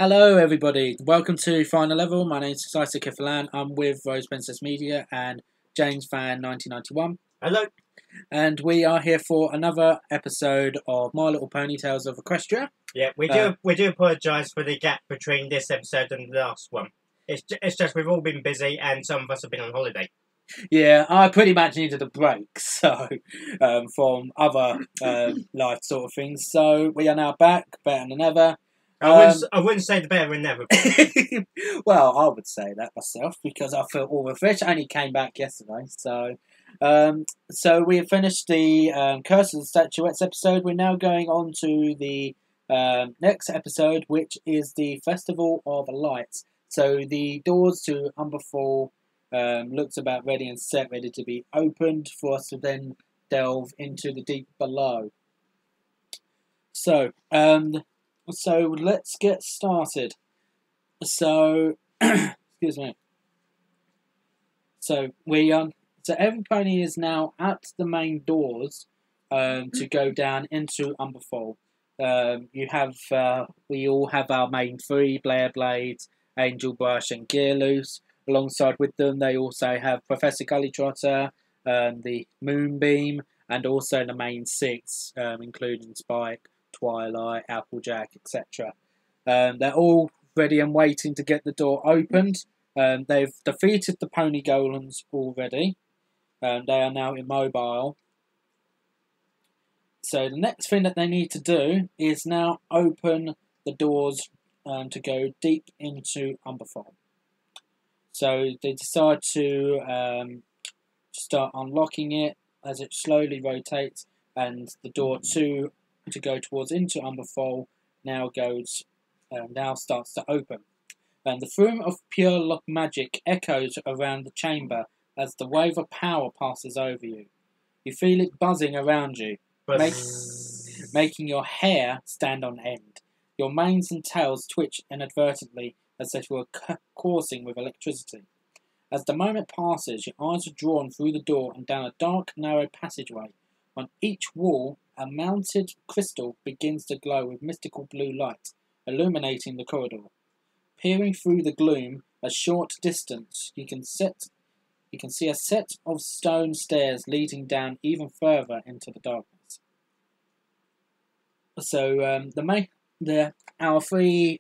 Hello everybody, welcome to Final Level. My name is Aceikith-Alain. I'm with Roseprincessmitia and James Fan 1991. Hello. And we are here for another episode of My Little Pony Tales of Equestria. Yeah, we do apologise for the gap between this episode and the last one. It's just we've all been busy and some of us have been on holiday. Yeah, I pretty much needed a break, so from other life sort of things. So we are now back, better than ever. I wouldn't say the better than never. Well, I would say that myself because I feel all refreshed. I only came back yesterday, so we have finished the Curse of the Statuettes episode. We're now going on to the next episode, which is the Festival of Lights. So the doors to Umberfall looks about ready and set, ready to be opened for us to then delve into the deep below. So let's get started. So, excuse me. So every pony is now at the main doors to go down into Umberfall. We all have our main three: Blair Blades, Angel Brush, and Gearloose. Alongside with them, they also have Professor Gullytrotter, the Moonbeam, and also the main six, including Spike, Twilight, Applejack, etc. They're all ready and waiting to get the door opened. They've defeated the pony golems already. They are now immobile. So the next thing that they need to do is now open the doors to go deep into Umberfall. So they decide to start unlocking it as it slowly rotates, and the door to go towards into Umberfall now starts to open. And the fume of pure magic echoes around the chamber as the wave of power passes over you. You feel it buzzing around you, making your hair stand on end. Your manes and tails twitch inadvertently as if you were coursing with electricity. As the moment passes, your eyes are drawn through the door and down a dark, narrow passageway. On each wall, a mounted crystal begins to glow with mystical blue light, illuminating the corridor. Peering through the gloom a short distance, you can see a set of stone stairs leading down even further into the darkness. So our three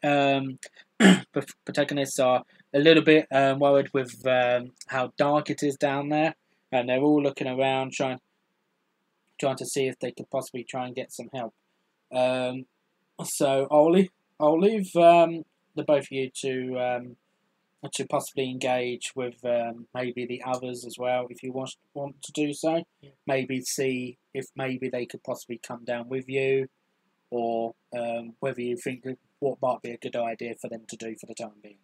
protagonists are a little bit worried with how dark it is down there, and they're all looking around trying to see if they could possibly try and get some help. So I'll leave the both of you to possibly engage with maybe the others as well if you want to do so. Yeah. Maybe see if maybe they could possibly come down with you, or whether you think what might be a good idea for them to do for the time being.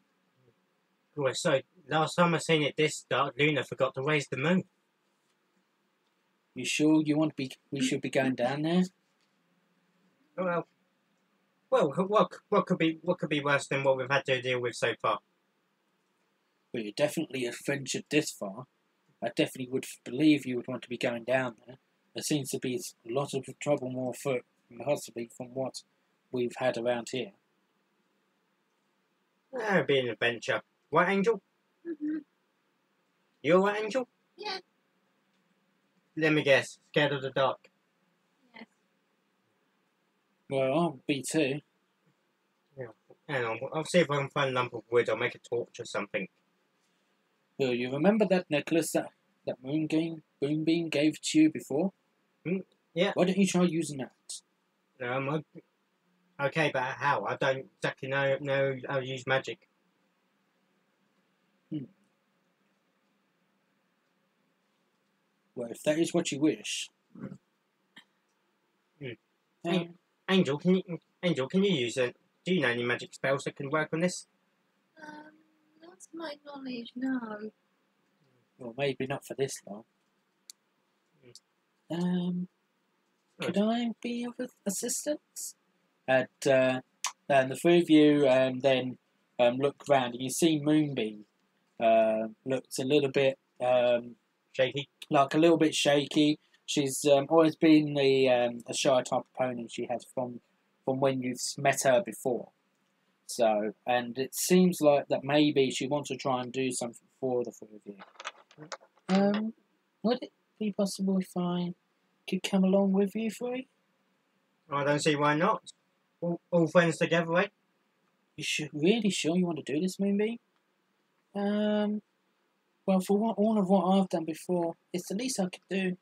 Well, so last time I seen it this dark, Luna forgot to raise the moon. You sure we should be going down there? Well, what could be worse than what we've had to deal with so far? Well, you're definitely adventured this far. I definitely would believe you would want to be going down there. There seems to be a lot of trouble more afoot, possibly from what we've had around here. It'll be an adventure. Right, Angel? Mm-hmm. You alright, Angel? Yeah. Let me guess. Scared of the dark? Yes. Well, I'll be too. Yeah. Hang on. I'll see if I can find a lump of wood or make a torch or something. Well, you remember that necklace that Moonbeam gave to you before? Yeah. Why don't you try using that? Okay, but how? I don't exactly know how to use magic. Well, if that is what you wish. Angel, can you use it? Do you know any magic spells that can work on this? Not to my knowledge, no. Well, maybe not for this long. Could I be of assistance? And the three of you then look round, and you see Moonbeam looks a little bit Shaky. Like a little bit shaky. She's always been a shy type of pony. She has from when you've met her before. So, and it seems like that maybe she wants to try and do something for the three of you. Would it be possible if I could come along with you three? I don't see why not. All friends together, right? Really sure you want to do this, Moonbeam? Well, for all of what I've done before, it's the least I could do.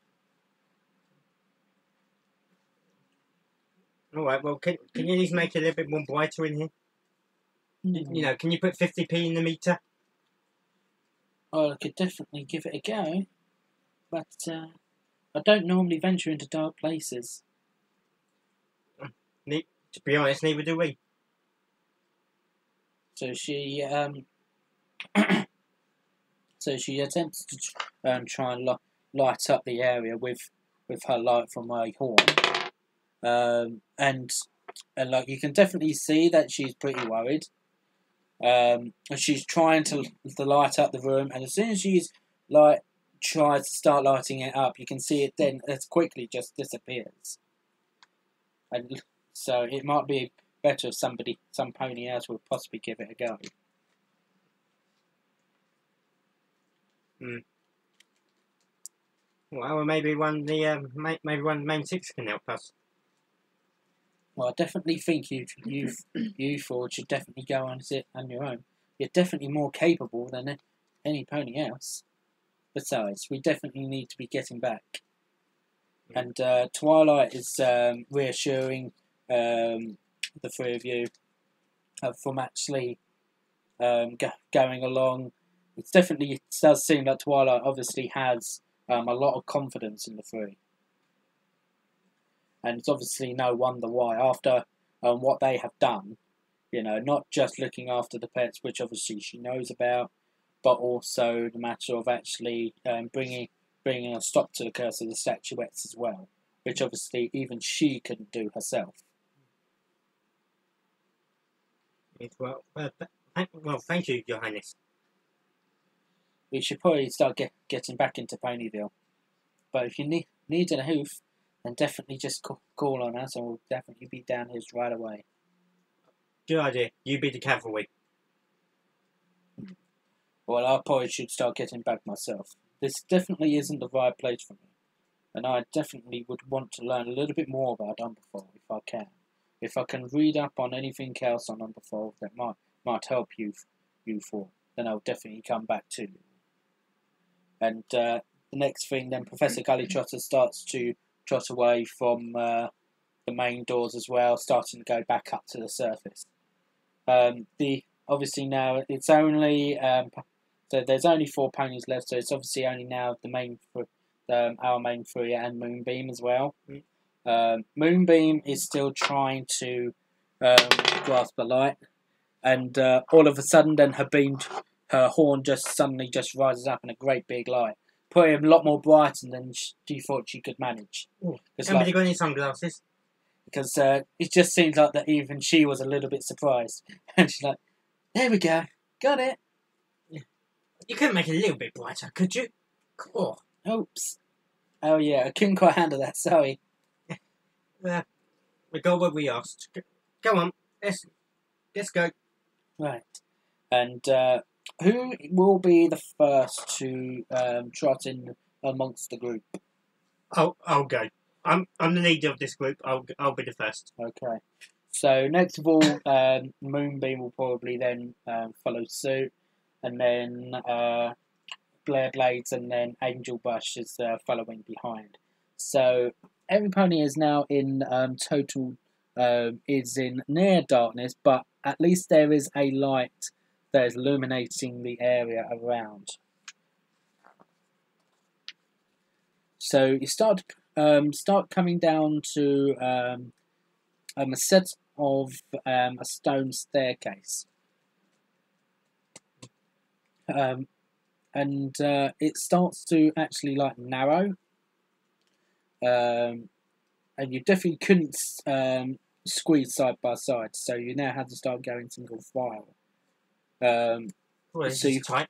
Alright, well, can you at least make it a little bit more brighter in here? You know, can you put 50p in the meter? Well, I could definitely give it a go, but I don't normally venture into dark places. To be honest, neither do we. So she attempts to try and light up the area with her light from her horn, and like you can definitely see that she's pretty worried. And she's trying to light up the room, and as soon as she's tries to start lighting it up, you can see it then as quickly just disappears. And so it might be better if some pony else would possibly give it a go. Well, maybe one of the main six can help us. Well, I definitely think you four should definitely go on it on your own. You're definitely more capable than any pony else. Besides, we definitely need to be getting back. And Twilight is reassuring the three of you from actually going along. It does seem that Twilight obviously has a lot of confidence in the three. And it's obviously no wonder why, after what they have done, you know, not just looking after the pets, which obviously she knows about, but also the matter of actually bringing a stop to the curse of the statuettes as well, which obviously even she couldn't do herself. Well, thank you, Your Highness. We should probably start getting back into Ponyville. But if you need a hoof, then definitely just call on us, and we'll definitely be down here right away. Good idea. You be the cavalry. Well, I probably should start getting back myself. This definitely isn't the right place for me, and I definitely would want to learn a little bit more about Umberfall if I can. If I can read up on anything else on Umberfall that might help you four, then I'll definitely come back to you. And the next thing, then Professor Gullytrotter starts to trot away from the main doors as well, starting to go back up to the surface. Obviously now it's only so there's only 4 ponies left, so it's obviously only now our main three and Moonbeam as well. Moonbeam is still trying to grasp the light, and all of a sudden then her horn suddenly rises up in a great big light, putting a lot more brighter than she thought she could manage. Somebody got any sunglasses? Because it just seems like that even she was a little bit surprised. And she's like, there we go, got it. Yeah. You couldn't make it a little bit brighter, could you? Oh. Oops. Oh yeah, I couldn't quite handle that, sorry. We got what we asked. Go on, let's go. Right. And who will be the first to trot in amongst the group? I'll go. I'm the leader of this group. I'll be the first. Okay. So next of all, Moonbeam will probably then follow suit, and then Blair Blades, and then Angel Bush is following behind. So every pony is now in total is in near darkness, but at least there is a light that is illuminating the area around. So you start coming down to a set of a stone staircase, and it starts to actually narrow, and you definitely couldn't squeeze side by side, so you now have to start going single file. So you tight.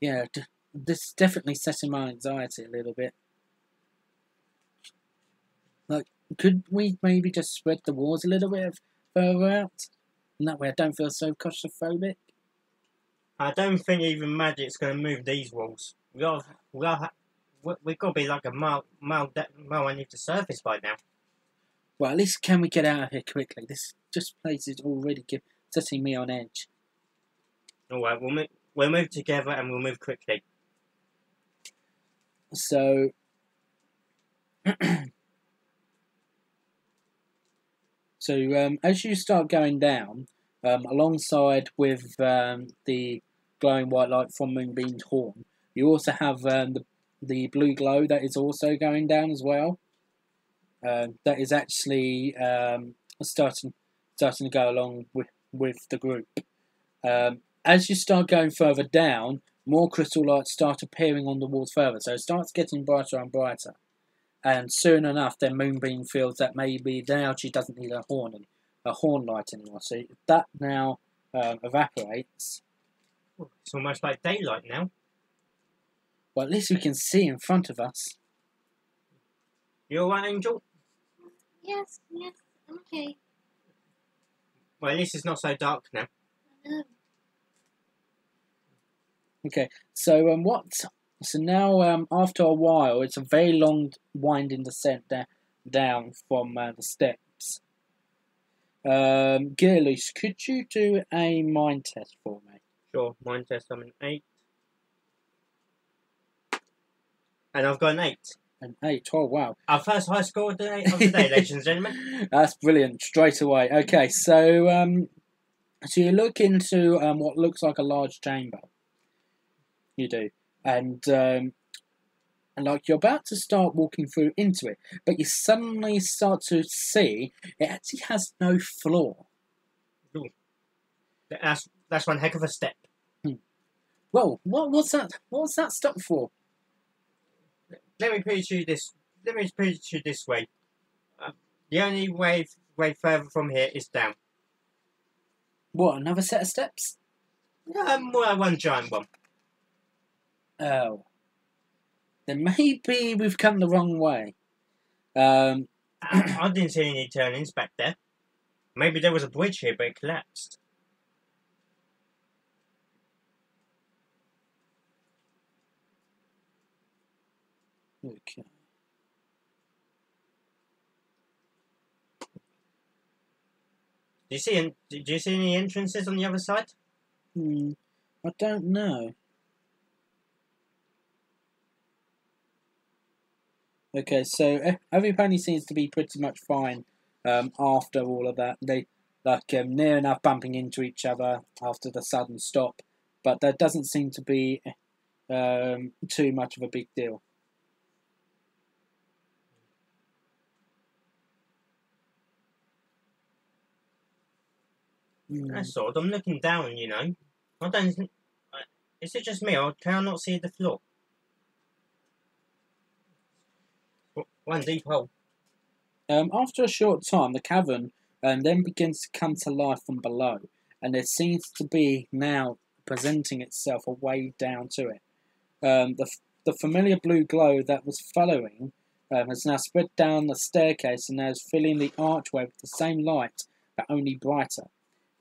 Yeah, this is definitely setting my anxiety a little bit. Could we maybe just spread the walls a little bit? further out? And that way I don't feel so claustrophobic. I don't think even magic's going to move these walls. We've got to be like a mile underneath the surface by now. Well, at least can we get out of here quickly? This place is already setting me on edge. Alright, we'll move together and we'll move quickly. So, as you start going down, alongside with the glowing white light from Moonbeam's horn, you also have the blue glow that is also going down as well. That is actually starting to go along with the group. As you start going further down, more crystal lights start appearing on the walls further, so it starts getting brighter and brighter. And soon enough, then Moonbeam feels that maybe now she doesn't need a horn light anymore. So that now evaporates. It's almost like daylight now. Well, at least we can see in front of us. You alright, Angel? Yes, I'm okay. Well, at least it's not so dark now. I know. Okay, so So now, after a while, it's a very long, winding descent down from the steps. Gearloose, could you do a mind test for me? Sure, mind test, I'm an 8. And I've got an 8. An 8, oh wow. Our first high score of the day, ladies and gentlemen. That's brilliant, straight away. Okay, so you look into what looks like a large chamber. You do. And like you're about to start walking through into it, but you suddenly start to see it actually has no floor. Ooh. That's one heck of a step. Whoa, what's that? What's that stop for? Let me put it to you this way. The only way further from here is down. What, another set of steps? Well, one giant one. Oh. Then maybe we've come the wrong way. I didn't see any turnings back there. Maybe there was a bridge here, but it collapsed. Okay. Do you see any entrances on the other side? I don't know. Okay, so everybody seems to be pretty much fine after all of that. They near enough bumping into each other after the sudden stop, but there doesn't seem to be too much of a big deal. That's odd. I'm looking down, you know. I don't. Is it just me, or can I not see the floor? One deep hole. After a short time, the cavern then begins to come to life from below, and it seems to be now presenting itself a way down to it. The familiar blue glow that was following has now spread down the staircase and now is filling the archway with the same light, but only brighter.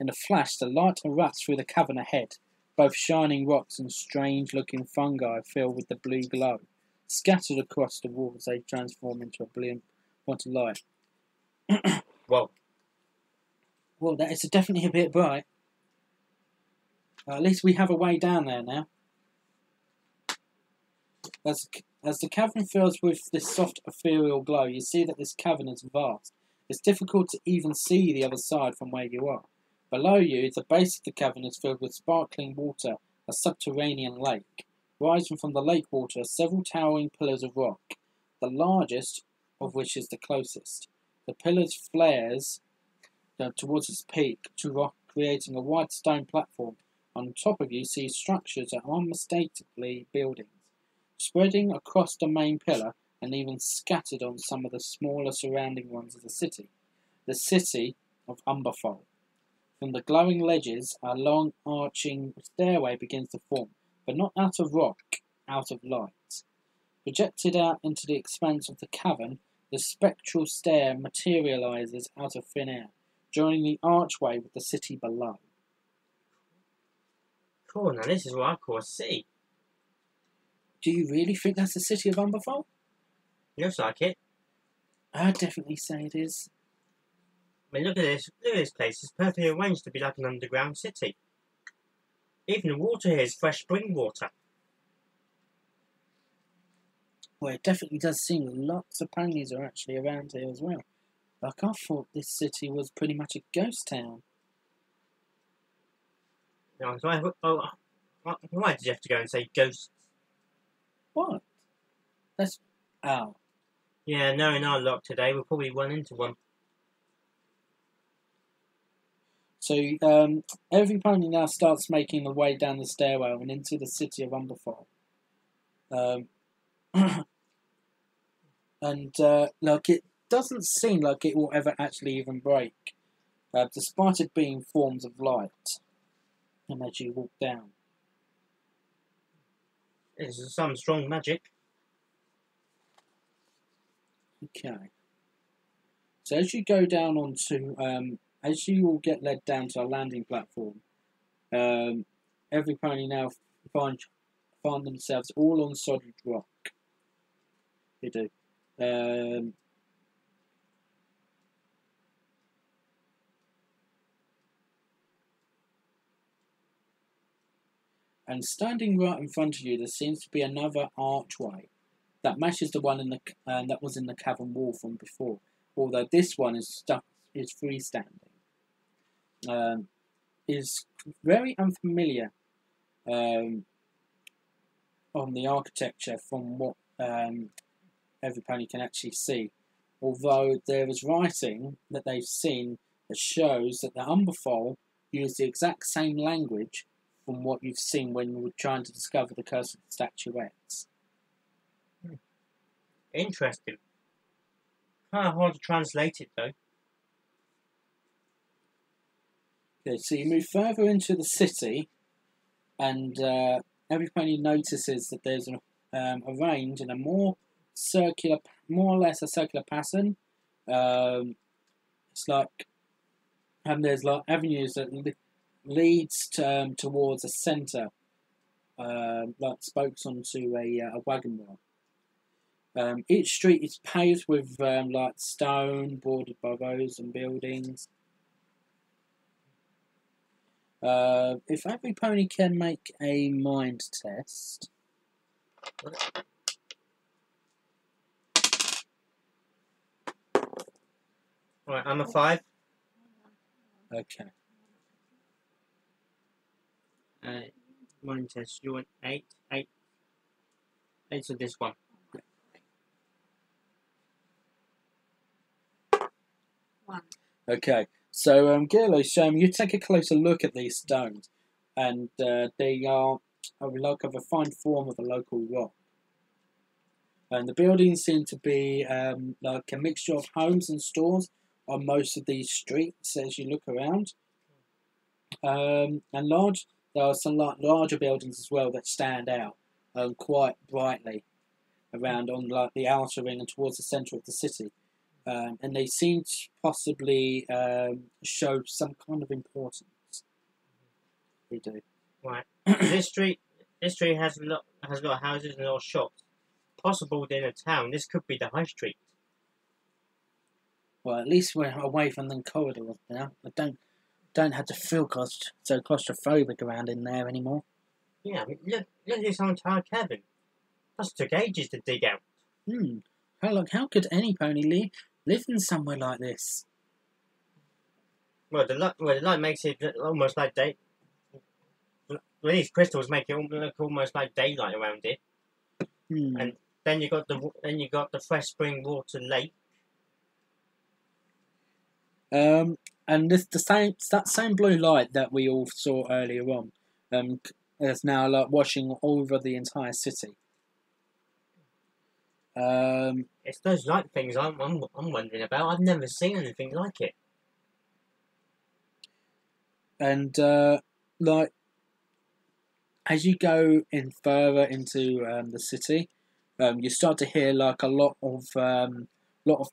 In a flash, the light erupts through the cavern ahead. Both shining rocks and strange-looking fungi fill with the blue glow. Scattered across the walls, they transform into a brilliant point of light. Whoa. Well, that is definitely a bit bright. At least we have a way down there now. As the cavern fills with this soft ethereal glow, you see that this cavern is vast. It's difficult to even see the other side from where you are. Below you, the base of the cavern is filled with sparkling water, a subterranean lake. Rising from the lake water are several towering pillars of rock, the largest of which is the closest. The pillars flares towards its peak to rock, creating a wide stone platform. On top of you see structures that are unmistakably buildings, spreading across the main pillar and even scattered on some of the smaller surrounding ones of the city of Umberfold. From the glowing ledges, a long arching stairway begins to form, but not out of rock, out of light. Projected out into the expanse of the cavern, the spectral stair materializes out of thin air, joining the archway with the city below. Cool, now this is what I call a city. Do you really think that's the city of Umberfall? Looks like it. I'd definitely say it is. I mean, look at this. Look at this place. It's perfectly arranged to be like an underground city. Even the water here is fresh spring water. Well, it definitely does seem lots of ponies are actually around here as well. Like, I thought this city was pretty much a ghost town. Now, why did you have to go and say ghosts? What? That's... Oh. Yeah, no, in our luck today, we'll probably run into one. So, every pony now starts making the way down the stairwell and into the city of Umberfall. And, like, it doesn't seem like it will ever actually even break, despite it being forms of light. And as you walk down. This is some strong magic. Okay. So as you go down onto, as you all get led down to a landing platform, every pony now find themselves all on solid rock. They do. And standing right in front of you, there seems to be another archway that matches the one in the that was in the cavern wall from before. Although this one is freestanding, is very unfamiliar on the architecture from what every pony can actually see. Although there is writing that they've seen that shows that the Umberfall use the exact same language from what you've seen when you were trying to discover the curse of the statuettes. Interesting. Kind of hard to translate it though. Okay, so you move further into the city, and everybody notices that there's arranged in a more or less a circular pattern. It's like, and there's like avenues that leads towards a centre, like spokes onto a wagon wheel. Each street is paved with like stone, bordered by rows and buildings. If every pony can make a mind test. Right, I'm a 5. Okay. Mind test. You want 8? 8. 8 of this one. Okay, so Gerlos, you take a closer look at these stones, and they are like of a fine form of a local rock. And the buildings seem to be like a mixture of homes and stores on most of these streets as you look around. And there are some larger buildings as well that stand out quite brightly around on like the outer ring and towards the centre of the city. And they seem to possibly show some kind of importance. They do. Right. This street has a lot of houses and a lot of shops. Possible within a town. This could be the high street. Well, at least we're away from the corridors now. I don't have to feel so claustrophobic around in there anymore. Yeah, I mean, look at this entire cabin. Must took ages to dig out. How could any pony live in somewhere like this? Well, the light makes it almost like day. Well, these crystals make it look almost like daylight around it. And then you got the fresh spring water lake. And that same blue light that we all saw earlier on, is now like washing over the entire city. It's those light things I'm wondering about. I've never seen anything like it. And like as you go in further into the city, you start to hear like a lot of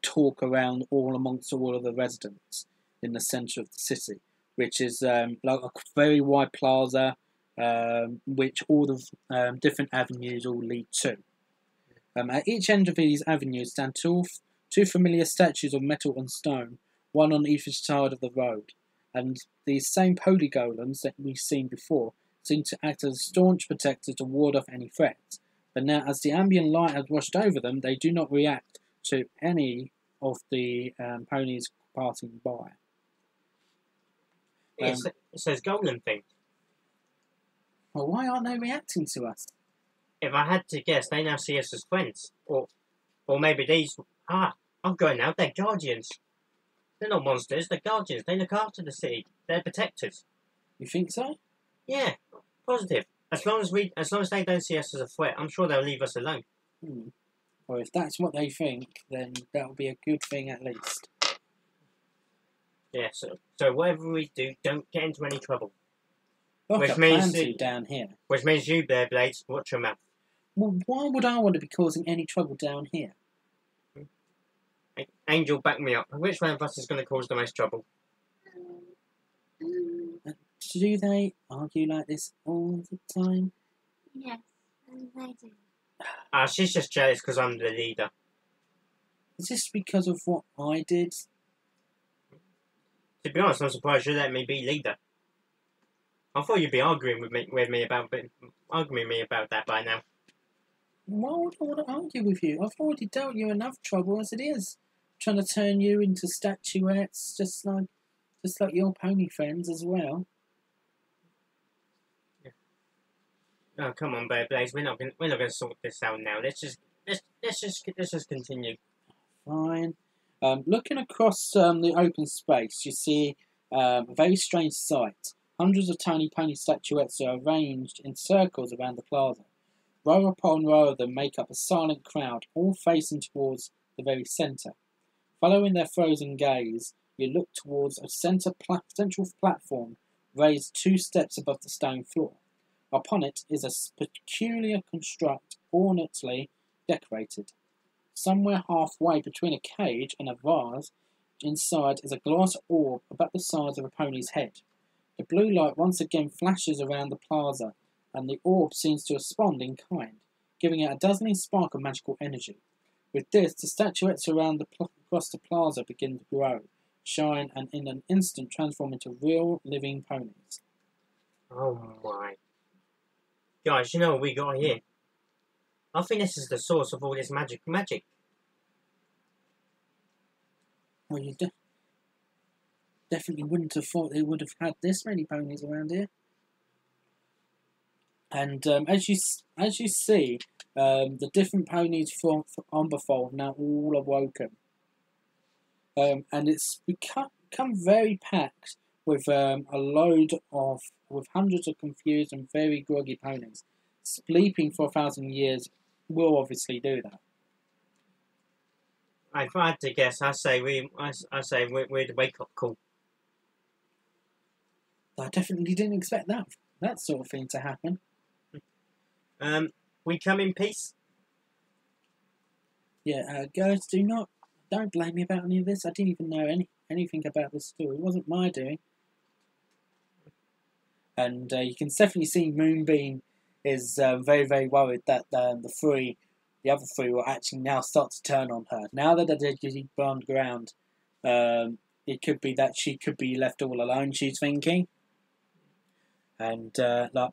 talk around all amongst all of the residents. in the centre of the city, which is like a very wide plaza, which all the different avenues all lead to. At each end of these avenues stand two familiar statues of metal and stone, one on each side of the road, and these same pony golems that we've seen before seem to act as staunch protectors to ward off any threats. But now, as the ambient light has washed over them, they do not react to any of the ponies passing by. It says golem thing. Well, why aren't they reacting to us? If I had to guess, they now see us as friends. Or maybe these... I'm going now. They're guardians. They're not monsters. They're guardians. They look after the city. They're protectors. You think so? Yeah, positive. As long as they don't see us as a threat, I'm sure they'll leave us alone. Well, if that's what they think, then that'll be a good thing at least. Yeah, so whatever we do, don't get into any trouble. Which means down here. Which means you, Bear Blades, watch your mouth. Well, why would I want to be causing any trouble down here? Angel, back me up. Which one of us is going to cause the most trouble? Do they argue like this all the time? Yes, they do. She's just jealous because I'm the leader. Is this because of what I did? To be honest, I'm surprised you let me be leader. I thought you'd be arguing with me about that by now. Why would I want to argue with you? I've already dealt you enough trouble as it is. Trying to turn you into statuettes, just like your pony friends as well. Yeah. Oh, come on, Bear Blaze. We're not gonna sort this out now. Let's just continue. Fine. Looking across the open space, you see a very strange sight. Hundreds of tiny pony statuettes are arranged in circles around the plaza. Row upon row of them make up a silent crowd, all facing towards the very centre. Following their frozen gaze, you look towards a central platform raised 2 steps above the stone floor. Upon it is a peculiar construct, ornately decorated. Somewhere halfway between a cage and a vase, inside is a glass orb about the size of a pony's head. The blue light once again flashes around the plaza, and the orb seems to respond in kind, giving it a dazzling spark of magical energy. With this, the statuettes around across the plaza begin to grow, shine, and in an instant transform into real, living ponies. Oh my. Guys, you know what we got here? I think this is the source of all this magic. Well, you definitely wouldn't have thought they would have had this many ponies around here. And as you see, the different ponies from Umberfold now all awoken, and it's become very packed with with hundreds of confused and very groggy ponies. Sleeping for 1,000 years will obviously do that. If I had to guess, I say we're the wake-up call. I definitely didn't expect that sort of thing to happen. We come in peace. Yeah, guys, don't blame me about any of this. I didn't even know anything about this story. It wasn't my doing. And you can definitely see Moonbeam is very, very worried that the other three will actually now start to turn on her. Now that they're getting burned ground, it could be that she could be left all alone, she's thinking. And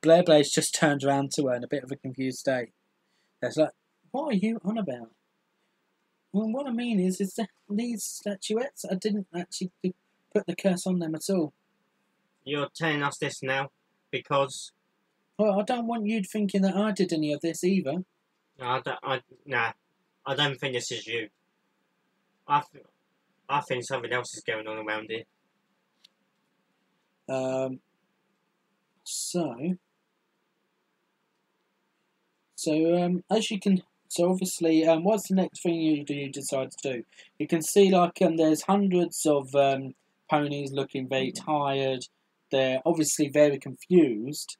Blair Blaze just turns around to her in a bit of a confused state. It's like, what are you on about? Well, what I mean is that these statuettes, I didn't actually put the curse on them at all. You're telling us this now because... Well, I don't want you thinking that I did any of this either. No, I don't think this is you. I think something else is going on around here. As you can, obviously, what's the next thing you decide to do? You can see there's hundreds of ponies looking very tired. They're obviously very confused.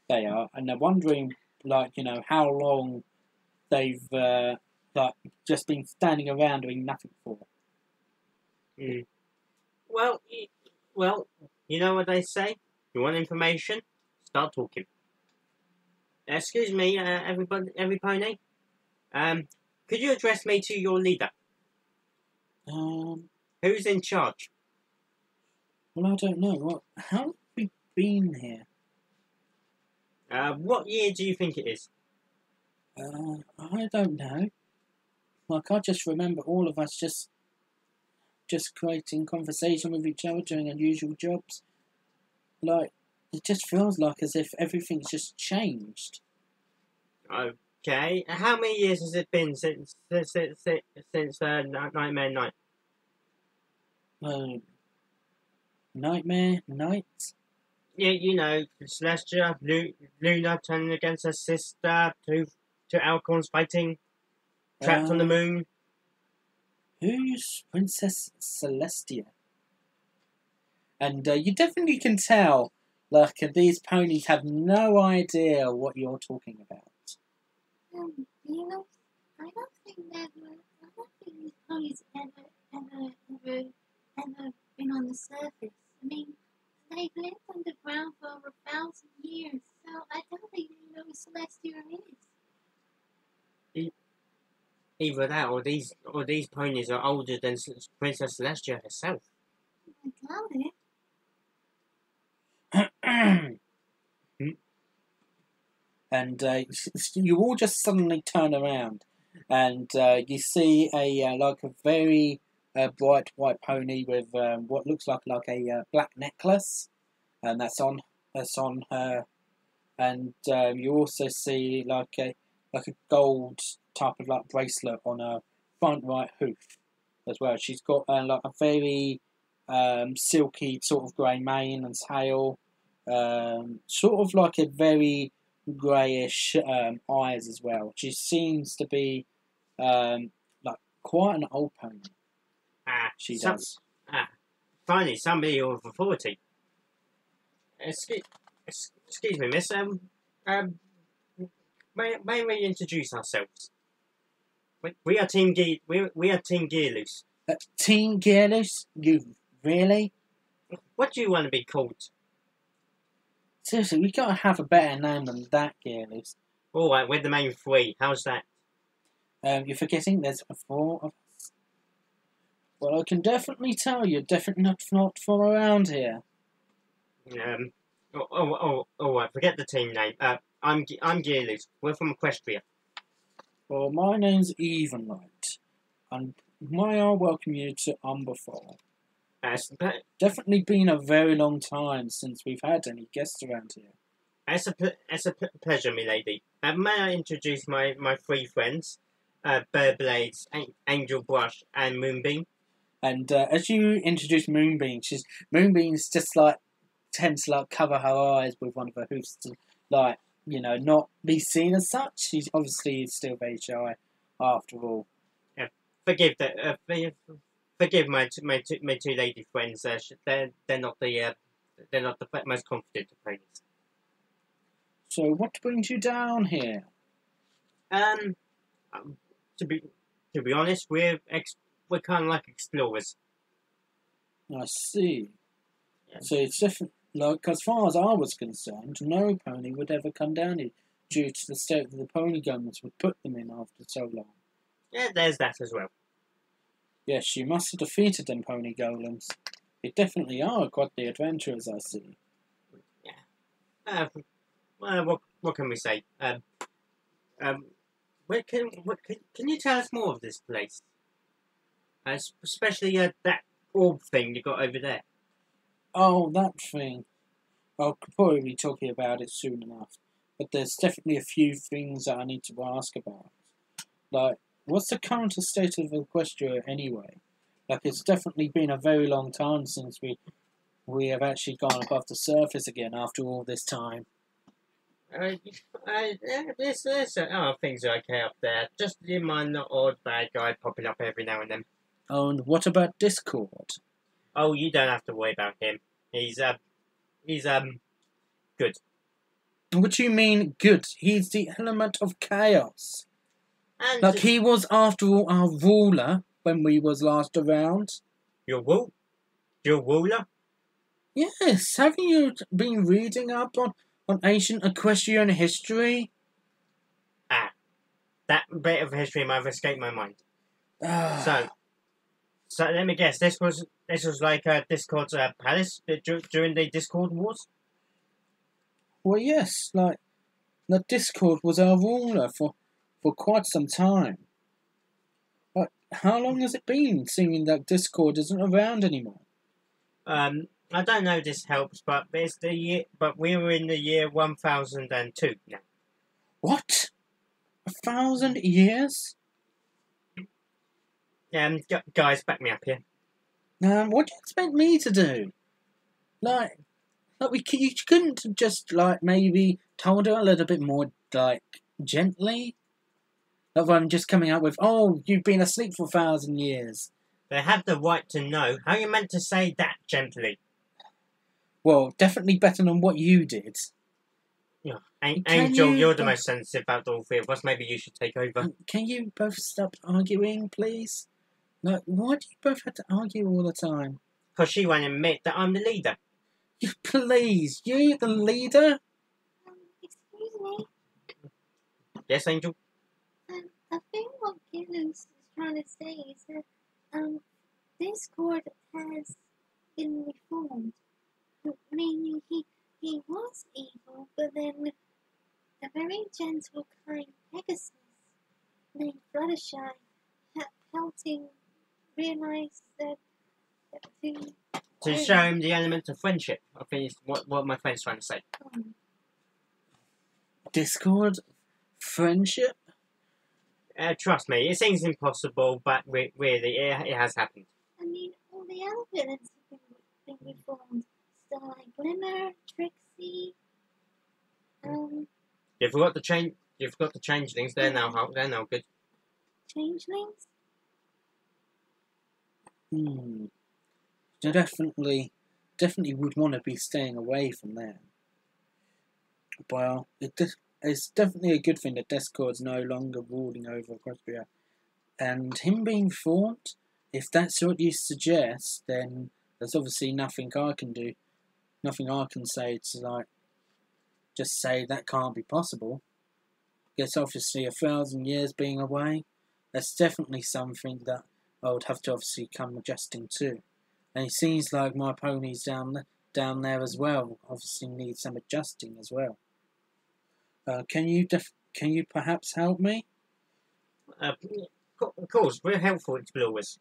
They are, and they're wondering, how long they've just been standing around doing nothing for. Well, you know what they say? You want information? Start talking. Excuse me, every pony. Could you address me to your leader? Who's in charge? Well, I don't know. How have we been here? What year do you think it is? I don't know. Like, I just remember all of us just creating conversation with each other, doing unusual jobs. Like, it just feels like as if everything's just changed. Okay. How many years has it been since Nightmare Night? Nightmare Night? Yeah, you know, Celestia, Luna turning against her sister, two Alcorns fighting, trapped on the moon. Who's Princess Celestia? And you definitely can tell, like, these ponies have no idea what you're talking about. You know, I don't think these ponies ever been on the surface. I mean, they've lived underground for over 1,000 years, so I don't even know who Celestia is. Either that, or these ponies are older than Princess Celestia herself. I doubt it. And you all just suddenly turn around, and you see a very bright white pony with what looks like a black necklace, and that's on her. And you also see like a gold type of like bracelet on her front right hoof as well. She's got like a very silky sort of grey mane and tail, sort of like a very greyish eyes as well. She seems to be like quite an old pony. She does. Finally, somebody of authority. Excuse me, miss. May we introduce ourselves? We are Team Gearloose. Team Gearloose? You really? What do you want to be called? Seriously, we gotta have a better name than that, Gearloose. Alright, we're the main three. How's that? You're forgetting there's 4 of us. Well, I can definitely tell you're definitely not from around here. Alright, forget the team name. I'm Gearloose. We're from Equestria. Well, my name's Evenlight, and may I welcome you to Umberfall. Definitely been a very long time since we've had any guests around here. It's a pleasure, milady. May I introduce my 3 friends, Bearblades, Angel Brush, and Moonbeam? And as you introduce Moonbeam, Moonbeam's just like tends to like cover her eyes with one of her hoofs to like, you know, not be seen as such. She's obviously still very shy after all. Forgive my 2 lady friends. They're not the most confident of ponies. So what brings you down here? To be honest, we're kind of like explorers. I see. Yeah. So it's different. Like, as far as I was concerned, no pony would ever come down here due to the state that the pony governments would put them in after so long. Yeah, there's that as well. Yes, you must have defeated them pony golems. They definitely are quite the adventurers, I see. Yeah. What can we say? Can you tell us more of this place? Especially that orb thing you got over there. Oh, that thing. I'll probably be talking about it soon enough. But there's definitely a few things that I need to ask about. Like, what's the current state of Equestria anyway? Like, it's definitely been a very long time since we have actually gone above the surface again after all this time. Things are okay up there. Just you mind the odd bad guy popping up every now and then. Oh, and what about Discord? Oh, you don't have to worry about him. He's good. What do you mean, good? He's the element of chaos. And like, he was, after all, our ruler when we was last around. Your rule? Your ruler? Yes, haven't you been reading up on ancient equestrian history? Ah, that bit of history might have escaped my mind. Ah, So let me guess. This was like Discord's palace during the Discord wars. well, yes, like, the Discord was our ruler for quite some time. Like, how long has it been, seeing that Discord isn't around anymore? I don't know if this helps, but it's the year. But we were in the year 1002 now. What? 1,000 years? Guys, back me up here. What do you expect me to do? Like you couldn't have just, like, maybe told her a little bit more, like, gently? Rather than just coming out with, oh, you've been asleep for 1,000 years. They have the right to know. How you meant to say that gently? Well, definitely better than what you did. Yeah. Angel, you you're the most sensitive out of all three of us. Maybe you should take over. Can you both stop arguing, please? Like, why do you both have to argue all the time? Because she won't admit that I'm the leader. Please, you the leader? Excuse me. Yes, Angel? I think what Gillen's is trying to say is that Discord has been reformed. Meaning he was evil, but then a very gentle, kind Pegasus named Fluttershy helped him realize that To show him the element of friendship. I think is what my friend's trying to say. Discord? Friendship? Trust me, it seems impossible, but really, it has happened. I mean, all the other villains have been reformed. Starlight Glimmer, Trixie. You forgot to change. You forgot to change things. They're now good. Changelings. So definitely would want to be staying away from them. Well, it's definitely a good thing that Discord's no longer ruling over Equestria. And him being formed, if that's what you suggest, then there's obviously nothing I can do. Nothing I can say to, like, just say that can't be possible. Because obviously 1,000 years being away, that's definitely something that I would have to obviously come adjusting to. And it seems like my ponies down there as well obviously need some adjusting as well. Can you perhaps help me? Of course, we're helpful explorers.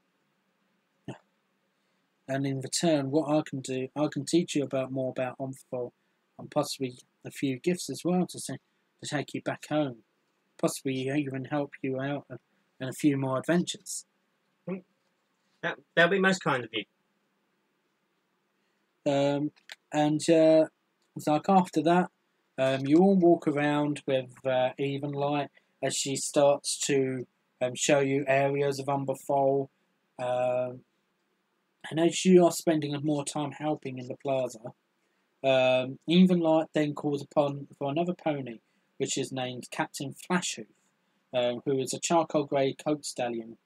And in return, what I can do, I can teach you more about Omphal, and possibly a few gifts as well to take you back home. Possibly even help you out in a few more adventures. That'll be most kind of you. Like after that, you all walk around with Evenlight as she starts to show you areas of Umberfall. And as you are spending more time helping in the plaza, Evenlight then calls upon for another pony, which is named Captain Flashhoof, who is a charcoal grey coat stallion.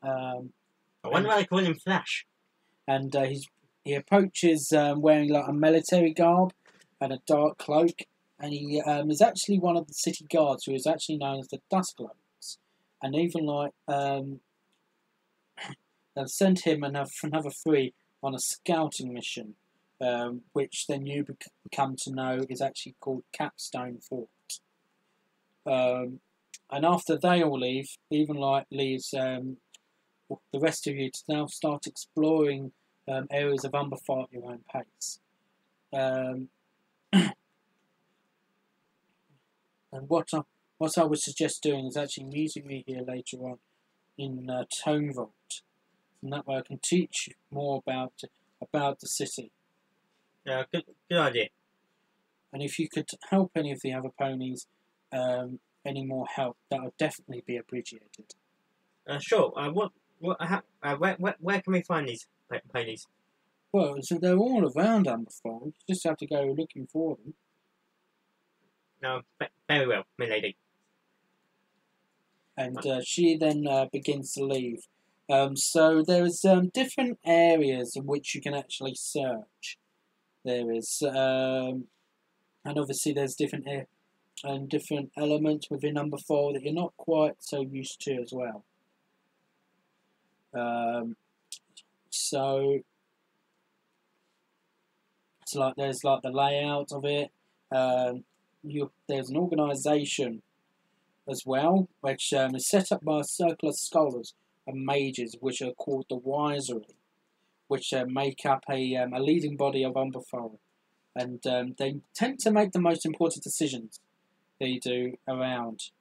I wonder why they call him Flash. And he approaches wearing like a military garb and a dark cloak, and he is actually one of the city guards who is actually known as the Duskloaks. And Evenlight sent him and another three on a scouting mission, which then you come to know is actually called Capstone Fort. And after they all leave, Evenlight leaves the rest of you to now start exploring areas of Umberfall at your own pace. And what I would suggest doing is actually meeting me here later on in Tone Vault, and that way I can teach you more about the city. Yeah, good idea. And if you could help any of the other ponies, any more help, that would definitely be appreciated. Sure. Where can we find these ponies? Well, so they're all around Umberfall. You just have to go looking for them. No, very well, my lady. And she then begins to leave. So there's different areas in which you can actually search. There is, and obviously there's different different elements within number 4 that you're not quite so used to as well. So it's like there's like the layout of it. There's an organisation as well, which is set up by a circle of scholars and mages, which are called the Wisery, which make up a leading body of Umberfold, and they tend to make the most important decisions they do around.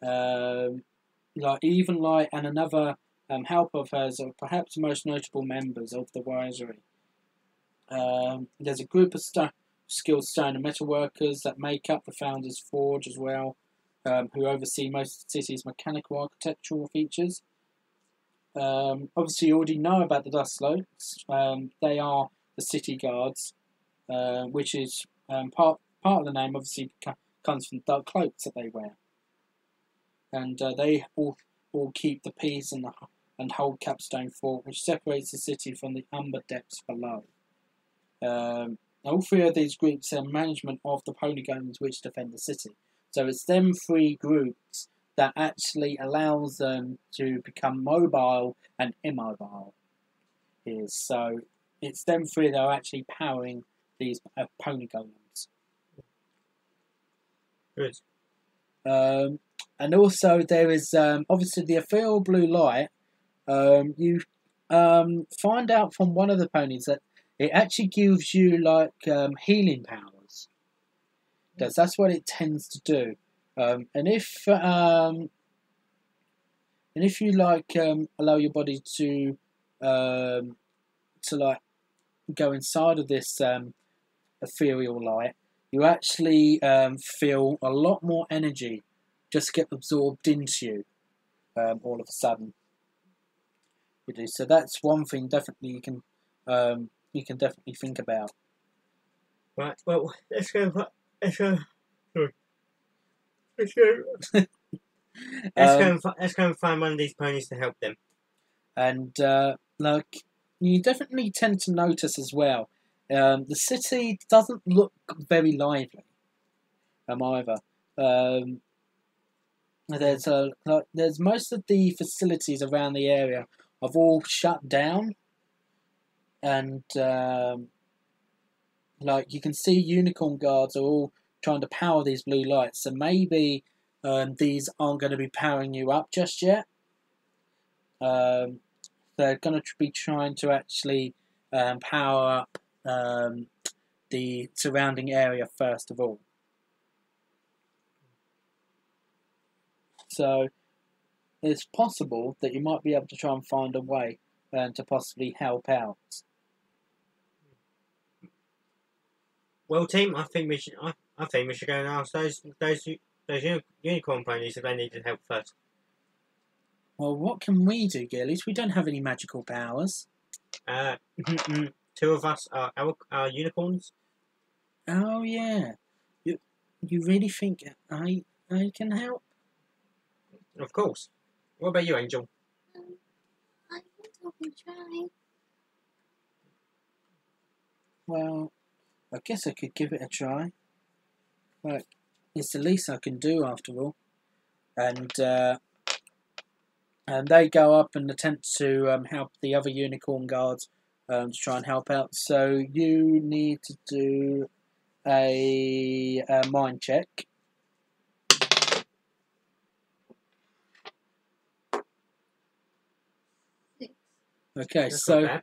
And another helper of hers are perhaps the most notable members of the Wisery. There's a group of skilled stone and metal workers that make up the Founder's Forge as well, who oversee most of the city's mechanical architectural features. Obviously, you already know about the Dustloats. They are the city guards, which is part of the name. Obviously, comes from the dark cloaks that they wear, and they all keep the peace and hold Capstone Fort, which separates the city from the umber depths below. All 3 of these groups have management of the polygons which defend the city. So it's them 3 groups that actually allows them to become mobile and immobile. So it's them 3 that are actually powering these polygons. Good. And also there is obviously the ethereal blue light. You find out from one of the ponies that it actually gives you like healing powers. That's what it tends to do. And if you like allow your body to like go inside of this ethereal light, you actually feel a lot more energy just get absorbed into you all of a sudden. You do. So that's one thing definitely you can definitely think about. Right. Well, let's go. Let's go and find one of these ponies to help them. And like you definitely tend to notice as well, the city doesn't look very lively. Either. There's most of the facilities around the area have all shut down, and like you can see unicorn guards are all trying to power these blue lights, so maybe these aren't going to be powering you up just yet. They're going to be trying to actually power up the surrounding area first of all. So it's possible that you might be able to try and find a way to possibly help out. Well, team, I think we should go and ask those unicorn ponies if they needed help first. Well, what can we do, Gillies? We don't have any magical powers. 2 of us are unicorns. Oh yeah, you really think I can help? Of course. What about you, Angel? I can talk and try. Well, I guess I could give it a try. Like, it's the least I can do after all. And they go up and attempt to help the other unicorn guards to try and help out. So you need to do a mind check. Okay, That's so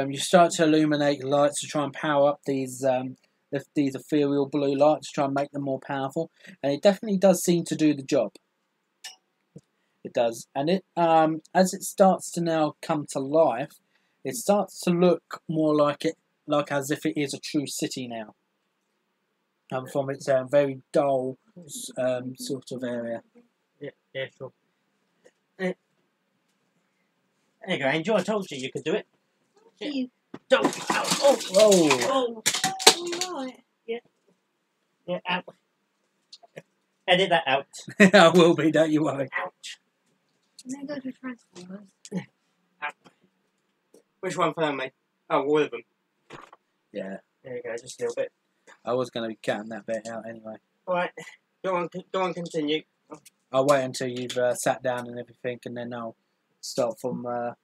you start to illuminate lights to try and power up these ethereal blue lights to try and make them more powerful, and it definitely does seem to do the job. It does, and it as it starts to now come to life, it starts to look more like as if it is a true city now, from its very dull sort of area. Yeah, sure. There you go, Angel. I told you could do it. You. Don't. Oh. Whoa. Alright. Yeah. Out. Edit that out. I will be. Don't you worry. Ouch. And then go to Transformers. Which one for me? Oh, all of them. Yeah. There you go, just a little bit. I was going to be cutting that bit out anyway. Alright, go on, continue. I'll wait until you've sat down and everything, and then I'll start from the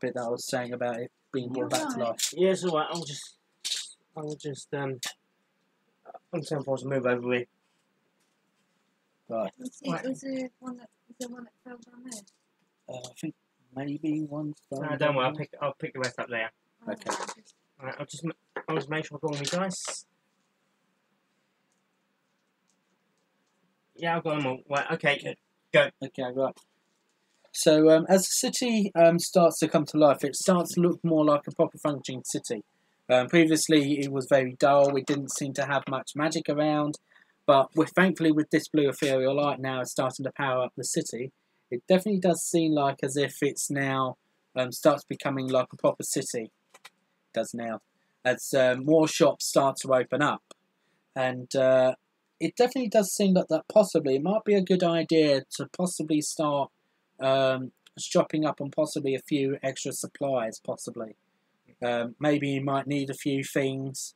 bit that I was saying about it being brought back to life. Yes, alright, I'll just I'm saying for us to move over here. Right. Let's see, is there one that fell down there? I think maybe one's done. No, don't worry, I'll pick the rest up later. Okay. Alright, I'll just make sure I've got all my dice. Yeah, I've got them all. Right, okay, go. Okay, right. So as the city starts to come to life, it starts to look more like a proper functioning city. Previously, it was very dull. It didn't seem to have much magic around. But thankfully, with this blue ethereal light now starting to power up the city, it definitely does seem like as if it's now starts becoming like a proper city. It does now. As more shops start to open up. And it definitely does seem that possibly it might be a good idea to possibly start shopping up on possibly a few extra supplies, possibly. Maybe you might need a few things.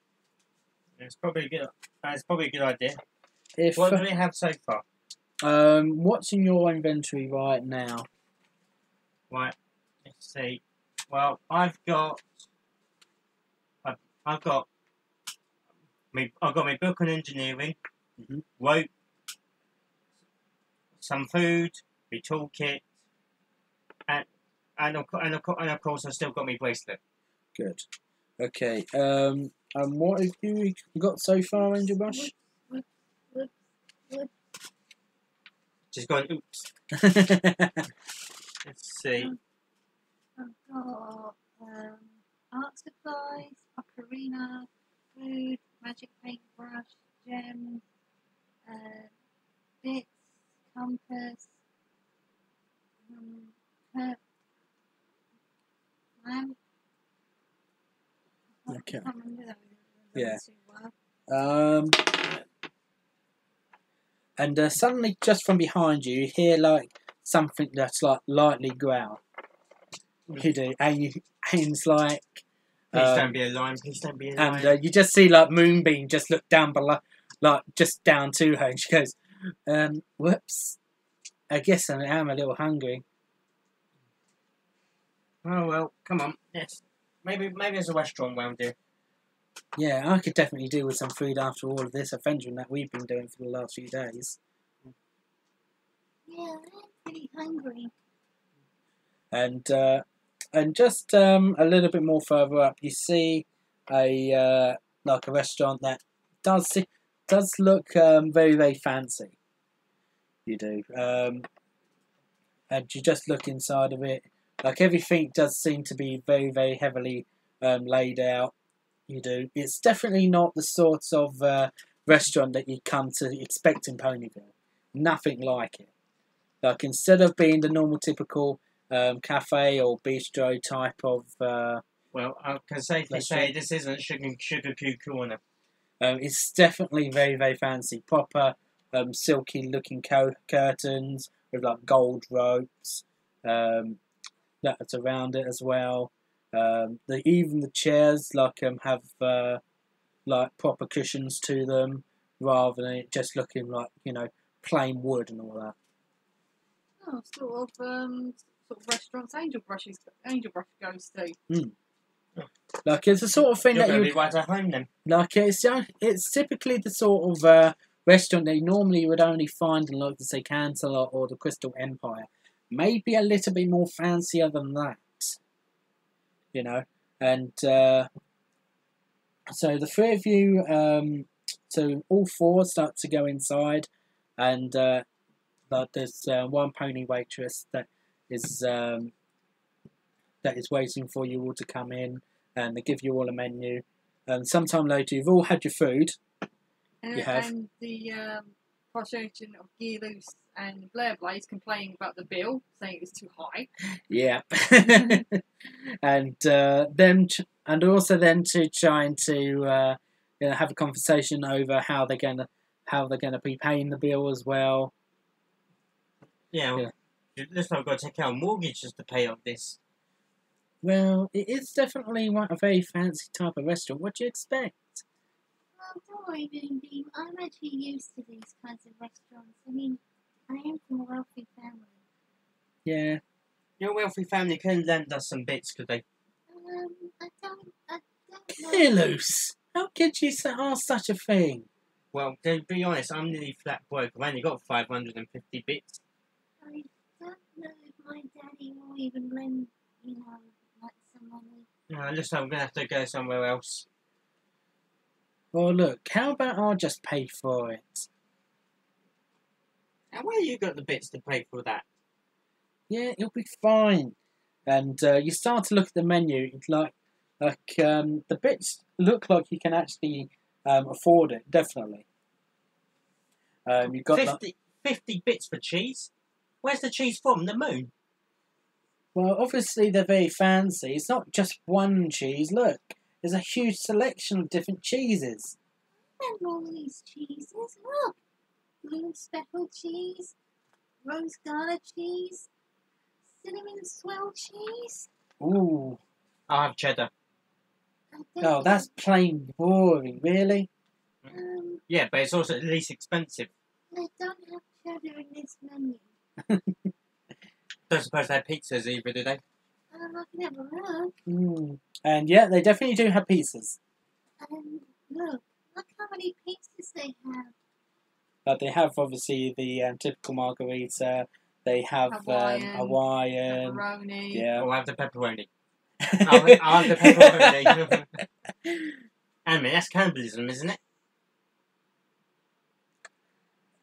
It's probably a good idea. If, what do we have so far? What's in your inventory right now? Right, let's see. Well, I've got my book on engineering, rope, some food, my toolkit, and of course I've still got my bracelet. Good. Okay. And what have you got so far, Angel Brush? Just going. Oops. Let's see. I've got art supplies, ocarina, food, magic paintbrush, gems, bits, compass, lamp. Okay. I can't remember that. Yeah. Too well. And suddenly, just from behind you, you hear like something that's like lightly growl. You do, and it's like. Please don't be a lion. Please don't be a lion. And you just see like Moonbeam just look down below, like just down to her, and she goes, "Whoops, I guess I am a little hungry." Oh well, come on. Yes, maybe there's a restaurant around here. Yeah, I could definitely do with some food after all of this adventuring that we've been doing for the last few days. Yeah, I'm pretty hungry. And just a little bit more further up, you see a restaurant that does look very, very fancy. You do, and you just look inside of it. Like everything does seem to be very, very heavily laid out. You do. It's definitely not the sort of restaurant that you come to expect in Ponyville. Nothing like it. Like instead of being the normal typical cafe or bistro type of. Well, I can safely say this isn't Sugar Cube Corner. It's definitely very, very fancy. Proper silky looking curtains with like gold ropes that's around it as well. Even the chairs have like proper cushions to them, rather than it just looking like plain wood and all that. Oh, sort of restaurants Angel Brush goes to. Like it's the sort of thing You're that you be right at home then. like. It's typically the sort of restaurant that you normally would only find in like the Aceikith-Alain or the Crystal Empire. Maybe a little bit more fancier than that. And so the three of you, so all four start to go inside, and there's one pony waitress that is waiting for you all to come in, and they give you all a menu. And sometime later, you've all had your food. You have. And the prosecution of Gear Loose and Blair Blaze complaining about the bill, saying it was too high. Yeah. And also then to trying to have a conversation over how they're gonna be paying the bill as well. Yeah. It looks like we've got to take out a mortgage just to pay off this. Well, it is definitely a very fancy type of restaurant. What do you expect? Well, don't worry, Moonbeam. I'm actually used to these kinds of restaurants. I mean, I am from a wealthy family. Yeah. Your wealthy family can lend us some bits, could they? I don't know. Careless! How could you ask such a thing? Well, to be honest, I'm nearly flat broke. I've only got 550 bits. I don't know if my daddy will even lend, like some money. Looks like I'm going to have to go somewhere else. Well, look, how about I'll just pay for it? And where you got the bits to pay for that? Yeah, it'll be fine. And you start to look at the menu. It's like the bits look like you can actually afford it. Definitely. You've got 50 bits for cheese. Where's the cheese from? The moon. Well, obviously they're very fancy. It's not just one cheese. Look, there's a huge selection of different cheeses. And all these cheeses. Look, blue speckled cheese, rose garlic cheese, cinnamon swirl cheese. Ooh. I'll have cheddar. Oh, that's plain boring, really. Yeah, but it's also the least expensive. I don't have cheddar in this menu. Don't suppose they have pizzas either, do they? I've never heard. And yeah, they definitely do have pizzas. Look how many pizzas they have. But they have obviously the typical margarita. They have Hawaiian. Pepperoni. Yeah. I'll have the pepperoni. I'll have the pepperoni. I mean, that's cannibalism, isn't it?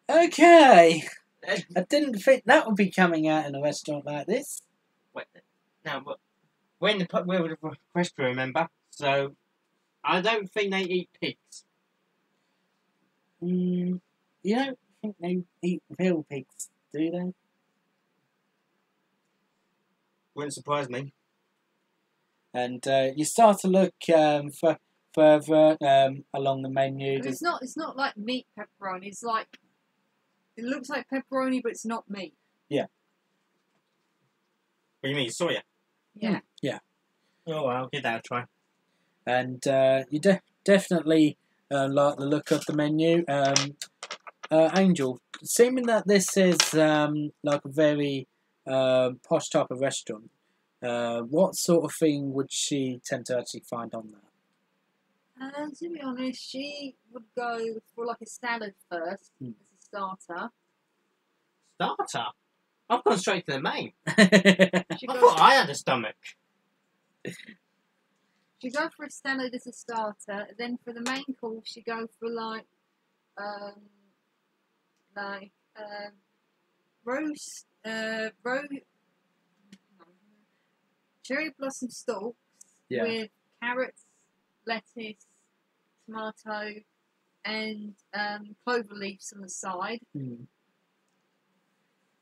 Okay. I didn't think that would be coming out in a restaurant like this. Wait, now, but we're in the restaurant, remember? So, I don't think they eat pigs. You don't think they eat real pigs, do they? Wouldn't surprise me. And you start to look further along the menu. But it's not like meat pepperoni. It's like it looks like pepperoni, but it's not meat. Yeah. What do you mean, soya? Yeah. Yeah. Oh, well, I'll give that a try. And you definitely like the look of the menu. Angel, seeming that this is like a very posh type of restaurant, what sort of thing would she tend to actually find on there? To be honest, she would go for like a salad first as a starter. Starter? I've gone straight to the main. She I thought I had a stomach. She go for a salad as a starter. Then for the main course, she go for cherry blossom stalks with carrots, lettuce, tomato, and clover leaves on the side.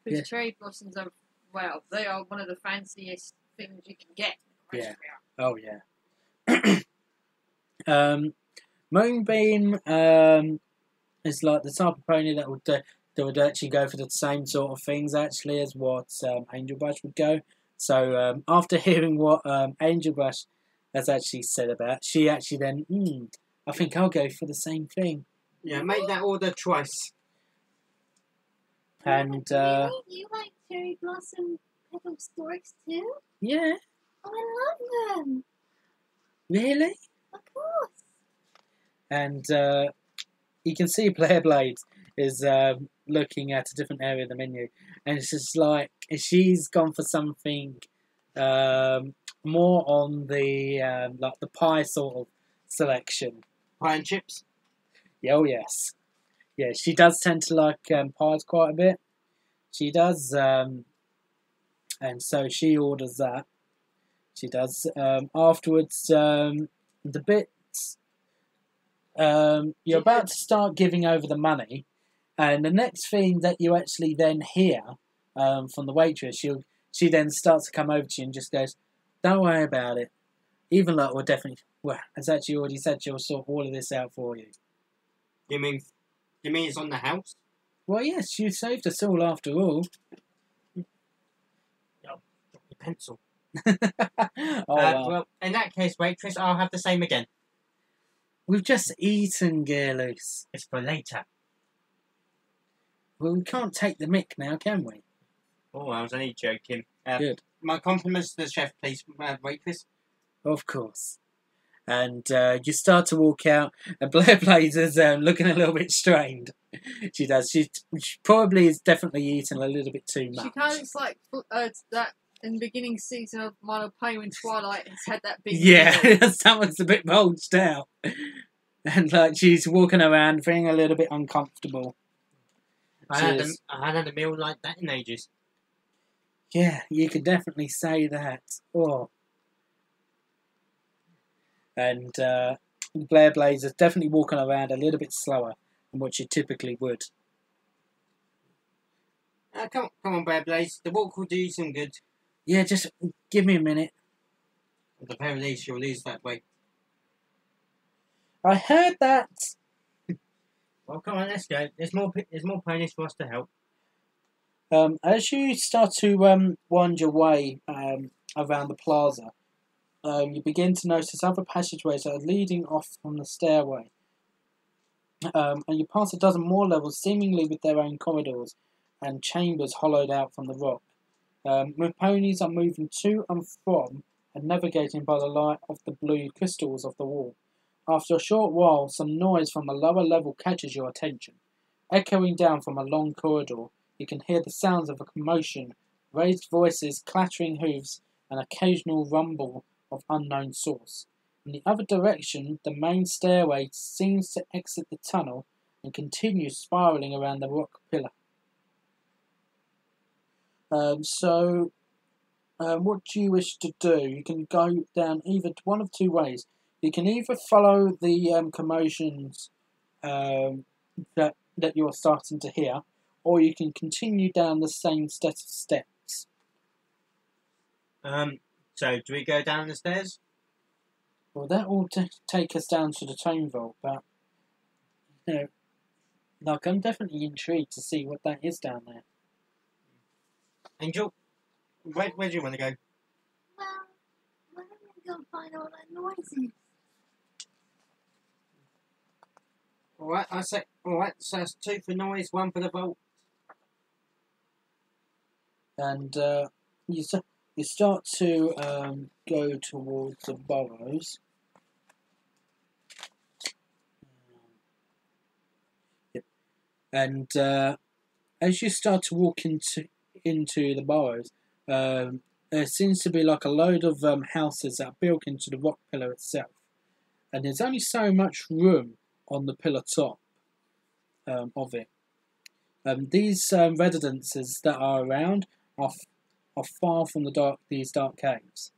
Because cherry blossoms are, well, they are one of the fanciest things you can get. Yeah. Oh, yeah. Moonbeam is like the type of pony that would actually go for the same sort of things actually as what Angel Brush would go. So after hearing what Angel Brush has actually said about, she actually then, I think I'll go for the same thing. Yeah, make that order twice. And really? You like cherry blossom petal storks too? Yeah. Oh, I love them. Really? Of course. And you can see Blair Blades is looking at a different area of the menu, and it's just like she's gone for something more on the like the pie sort of selection. Pie and chips? Oh yes, yeah. She does tend to like pies quite a bit. She does, and so she orders that. She does. Afterwards, the bits. You're about to start giving over the money, and the next thing that you actually then hear from the waitress, she then starts to come over to you and just goes, "Don't worry about it. Even like we'll definitely, well, as actually already said, she'll sort all of this out for you." You mean it's on the house? Well, yes, you saved us all after all. pencil. Oh, well. Well, in that case, waitress, I'll have the same again. We've just eaten Gearloose. It's for later. Well, we can't take the mick now, can we? Oh, I was only joking. Good. My compliments to the chef, please, waitress. Of course. And you start to walk out, and Blair Blazer's looking a little bit strained. She does. She probably is definitely eating a little bit too much. She kind of looks like that in the beginning season of My Little Pony when Twilight has had that big Yeah, meal. her stomach's a bit bulged out. And like she's walking around feeling a little bit uncomfortable. I hadn't had a meal like that in ages. Yeah, you could definitely say that. Oh. And Blair Blazer's definitely walking around a little bit slower than what she typically would. Come on, Blair Blaze. The walk will do you some good. Yeah, just give me a minute. At the very least, you'll lose that weight. I heard that. Well, come on, let's go. There's more ponies for us to help. As you start to wind your way around the plaza, you begin to notice other passageways that are leading off from the stairway. And you pass a dozen more levels, seemingly with their own corridors and chambers hollowed out from the rock. Ponies are moving to and from and navigating by the light of the blue crystals of the wall. After a short while, some noise from a lower level catches your attention. Echoing down from a long corridor, you can hear the sounds of a commotion, raised voices, clattering hooves, and occasional rumble of unknown source. In the other direction, the main stairway seems to exit the tunnel and continues spiralling around the rock pillar. What do you wish to do? You can go down either one of two ways. You can either follow the commotions that you're starting to hear, or you can continue down the same set of steps. So do we go down the stairs? Well, that will take us down to the tone vault, but I'm definitely intrigued to see what that is down there. Angel, where do you want to go? Well, why don't we go find all that noises? Alright, so that's 2 for noise, 1 for the vault. And you start to go towards the burrows. And as you start to walk into the burrows, there seems to be like a load of houses that are built into the rock pillar itself. And there's only so much room on the pillar top of it. These residences that are around are far from these dark caves.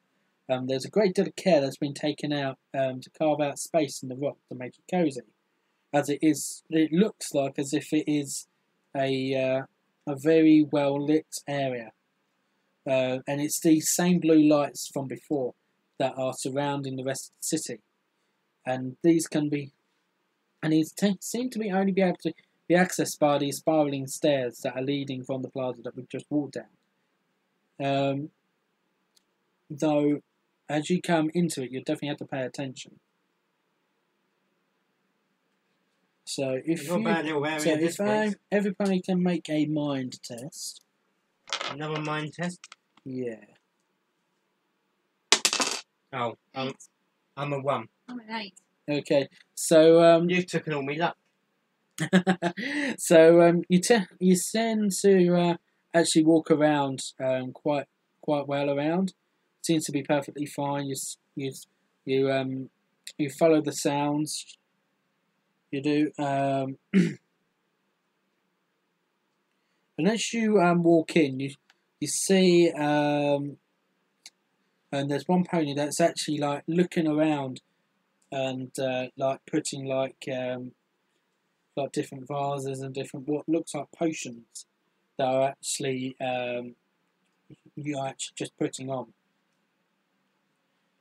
There's a great deal of care that's been taken out to carve out space in the rock to make it cosy. As it looks like as if it is a very well lit area, and it's these same blue lights from before that are surrounding the rest of the city, and these seem to be only be able to be accessed by these spiraling stairs that are leading from the plaza that we've just walked down. Though, as you come into it, you definitely have to pay attention. So if everybody can make a mind test. Another mind test? Yeah. Oh, I'm a 1. I'm an 8. Okay, so You've taken all me luck. so you tend to actually walk around quite well around. Seems to be perfectly fine. You follow the sounds. You do, and as you walk in, you see, and there's one pony that's actually like looking around and like putting like different vases and different what looks like potions that are actually you're actually just putting on,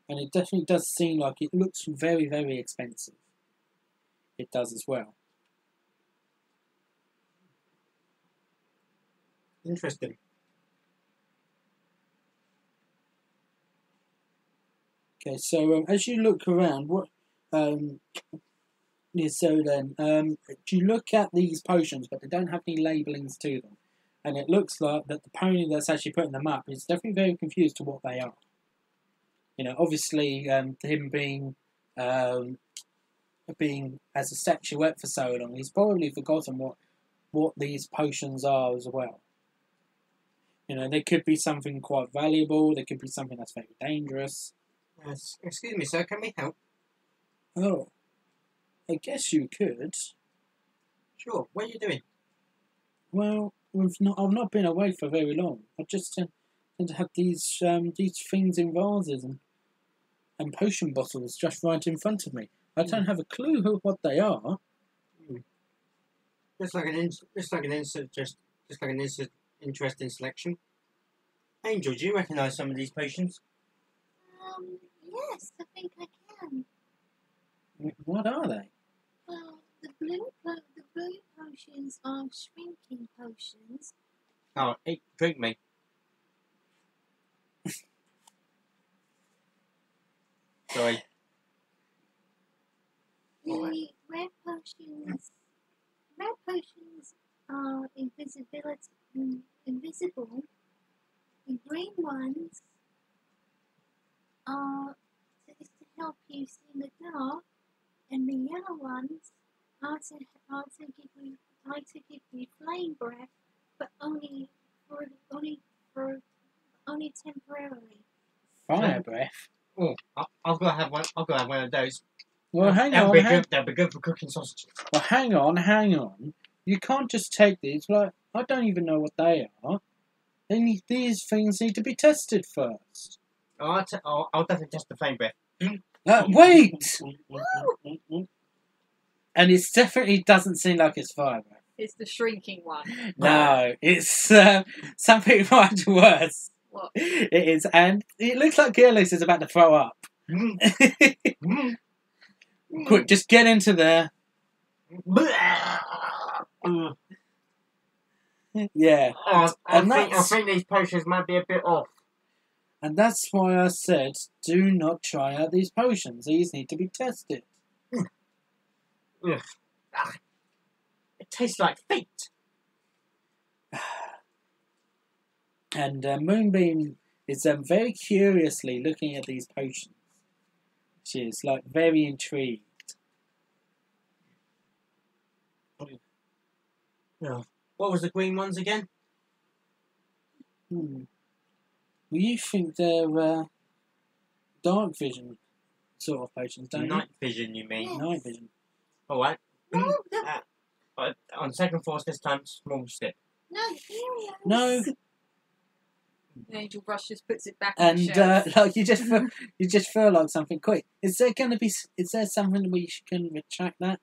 and it definitely does seem like it looks very, very expensive. It does as well. Interesting. Okay, so as you look around, do you look at these potions, but they don't have any labellings to them, and it looks like that the pony that's actually putting them up is definitely very confused to what they are. You know, obviously, him being as a statuette for so long, he's probably forgotten what these potions are as well. You know, they could be something quite valuable. They could be something that's very dangerous. Excuse me, sir. Can we help? Oh, I guess you could. Sure. What are you doing? Well, I've not been away for very long. I just tend to have these things in vases and potion bottles just right in front of me. I don't have a clue what they are. Just like an interesting selection. Angel, do you recognise some of these potions? Yes, I think I can. What are they? Well, the blue potions are shrinking potions. Oh, hey, drink me. Sorry. The red potions are invisible. The green ones are to help you see in the dark, and the yellow ones are to give you flame breath, but only temporarily. Fire breath. Oh, I've got to have one. I've got to have one of those. Well, hang They'll on. be good for cooking sausages. Well, hang on. You can't just take these. Like, I don't even know what they are. These things need to be tested first. Oh, I'll definitely test the flame breath. Wait! And it definitely doesn't seem like it's fire breath. It's the shrinking one. No, it's something much worse. What? It is, and it looks like Gearloose is about to throw up. Quick, just get into there. Yeah. I think these potions might be a bit off. And that's why I said, do not try out these potions. These need to be tested. It tastes like feet. And Moonbeam is very curiously looking at these potions. She is like very intrigued. Yeah. What was the green ones again? Well, you think they're dark vision sort of potions, don't Night vision, you mean? Yes. Night vision. All right. No, On second force this time, small step. No. The angel brush just puts it back on the And shelf. like you just feel like something quick. Is there something we can retract that?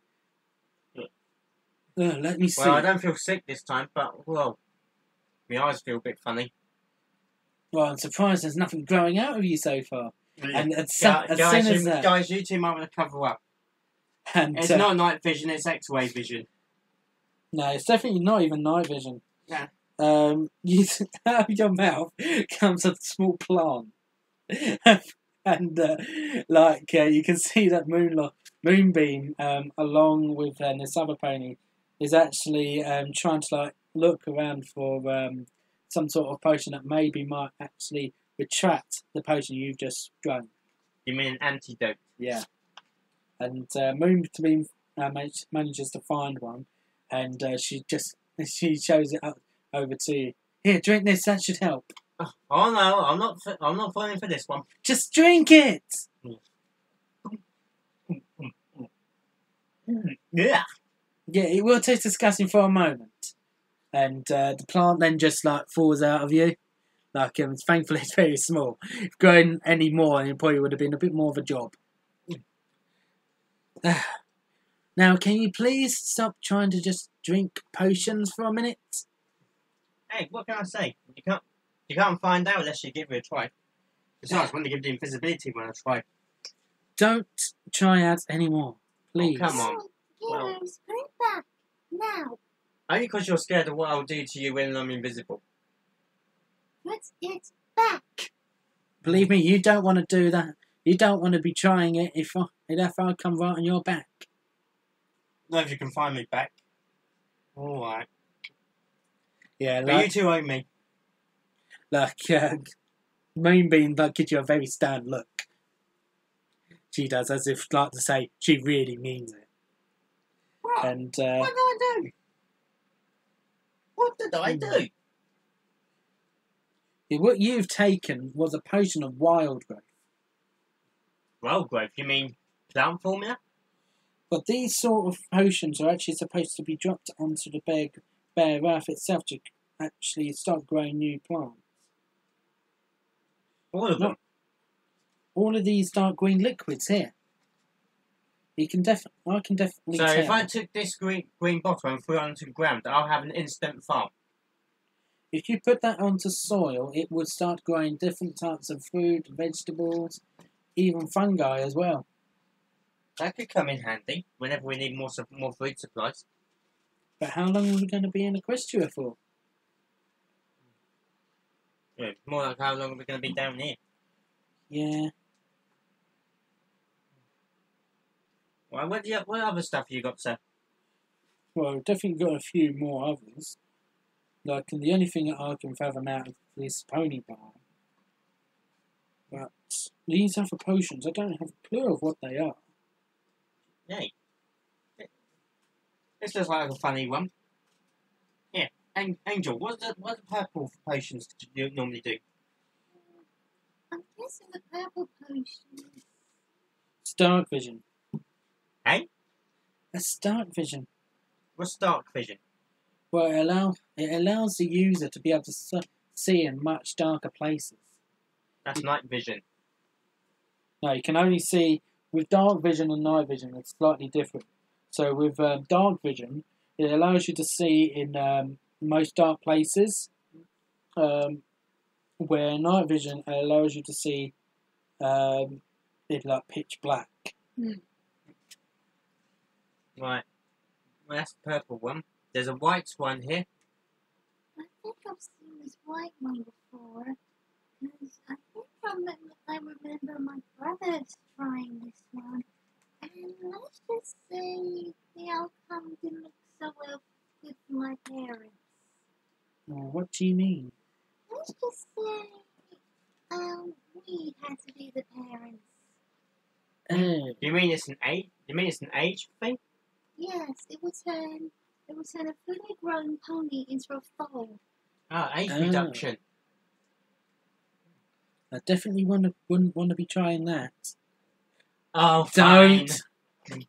Let me see. Well, I don't feel sick this time, but well, my eyes feel a bit funny. Well, I'm surprised there's nothing growing out of you so far. And as Guys, soon as that, guys, you two might want to cover up. and It's not night vision; it's X-ray vision. no, it's definitely not even night vision. Yeah. You out of your mouth comes a small plant, and you can see that Moonbeam, along with this other pony, is actually trying to look around for some sort of potion that maybe might actually retract the potion you've just drunk. You mean an antidote? Yeah. And Moonbeam manages to find one, and she shows it up over to you. Here, drink this. That should help. Oh no, I'm not falling for this one. Just drink it. Yeah. Yeah, it will taste disgusting for a moment, and the plant then just falls out of you. Thankfully, it's very small. If growing any more, it probably would have been a bit more of a job. Now, can you please stop trying to just drink potions for a minute? Hey, what can I say? You can't find out unless you give it a try. Besides, when they give the invisibility when I try. Don't try out anymore, please. Oh, come on. Heroes, put it back now. Only because you're scared of what I'll do to you when I'm invisible. Put it back. Believe me, you don't want to do that. You don't want to be trying it if I come right on your back. No, if you can find me back. Alright. Yeah, But you two owe me. Moonbeam gives you a very stern look. She does, as if like to say she really means it. What? And What did I do? What did I do? what you've taken was a potion of wild growth. Wild growth? You mean plant formula? But these sort of potions are actually supposed to be dropped onto the bare earth itself to actually start growing new plants. All of them? All of these dark green liquids here. I can definitely So tell. if I took this green bottle and threw it onto the ground, I'll have an instant farm. If you put that onto soil, it would start growing different types of food, vegetables, even fungi as well. That could come in handy whenever we need more food supplies. But how long are we going to be in Equestria for? Yeah, more like how long are we going to be down here? Yeah. Well, what other stuff you got, sir? Well, we've definitely got a few more others. And the only thing that I can fathom out of this pony bar. But these other potions, I don't have a clue of what they are. Yay. This looks like a funny one. Yeah, Angel, what the purple potions do you normally do? I'm guessing the purple potion. Stark vision. Hey? A stark vision. What's dark vision? Well, it allows the user to be able to see in much darker places. That's night vision. No, you can only see with dark vision and night vision. It's slightly different. So with dark vision, it allows you to see in most dark places. Where night vision allows you to see in like pitch black. Right. Well, that's the purple one. There's a white one here. I think I've seen this white one before. Because I think I remember my brothers trying this one. And let's just say the outcome didn't look so well good for my parents. Oh, what do you mean? Let's just say we had to be the parents. You mean it's an age? You mean it's an age thing? Yes, it would turn a fully grown pony into a foal. Ah, age reduction. I definitely wouldn't want to be trying that. Oh, fine. Don't.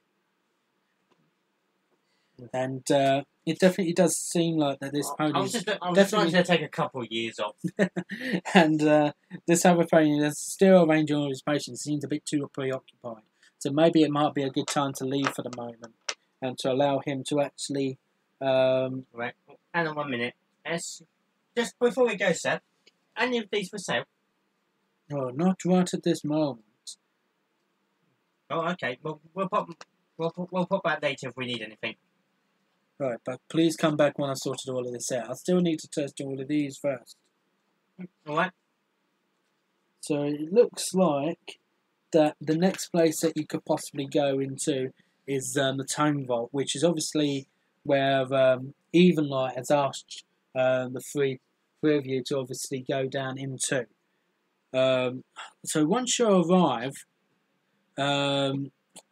And it definitely does seem like that this pony. I was just trying to take a couple of years off. And this other pony is still arranging all his patients. Seems a bit too preoccupied. So maybe it might be a good time to leave for the moment and to allow him to actually. Right. Hang on 1 minute. Just before we go, sir, any of these for sale? Oh, not right at this moment. Oh, okay. We'll pop back later if we need anything. Right, but please come back when I've sorted all of this out. I still need to test all of these first. Alright. So it looks like that the next place that you could possibly go into is the Tome Vault, which is obviously where Evenlight has asked the three of you to obviously go down into. So once you arrive,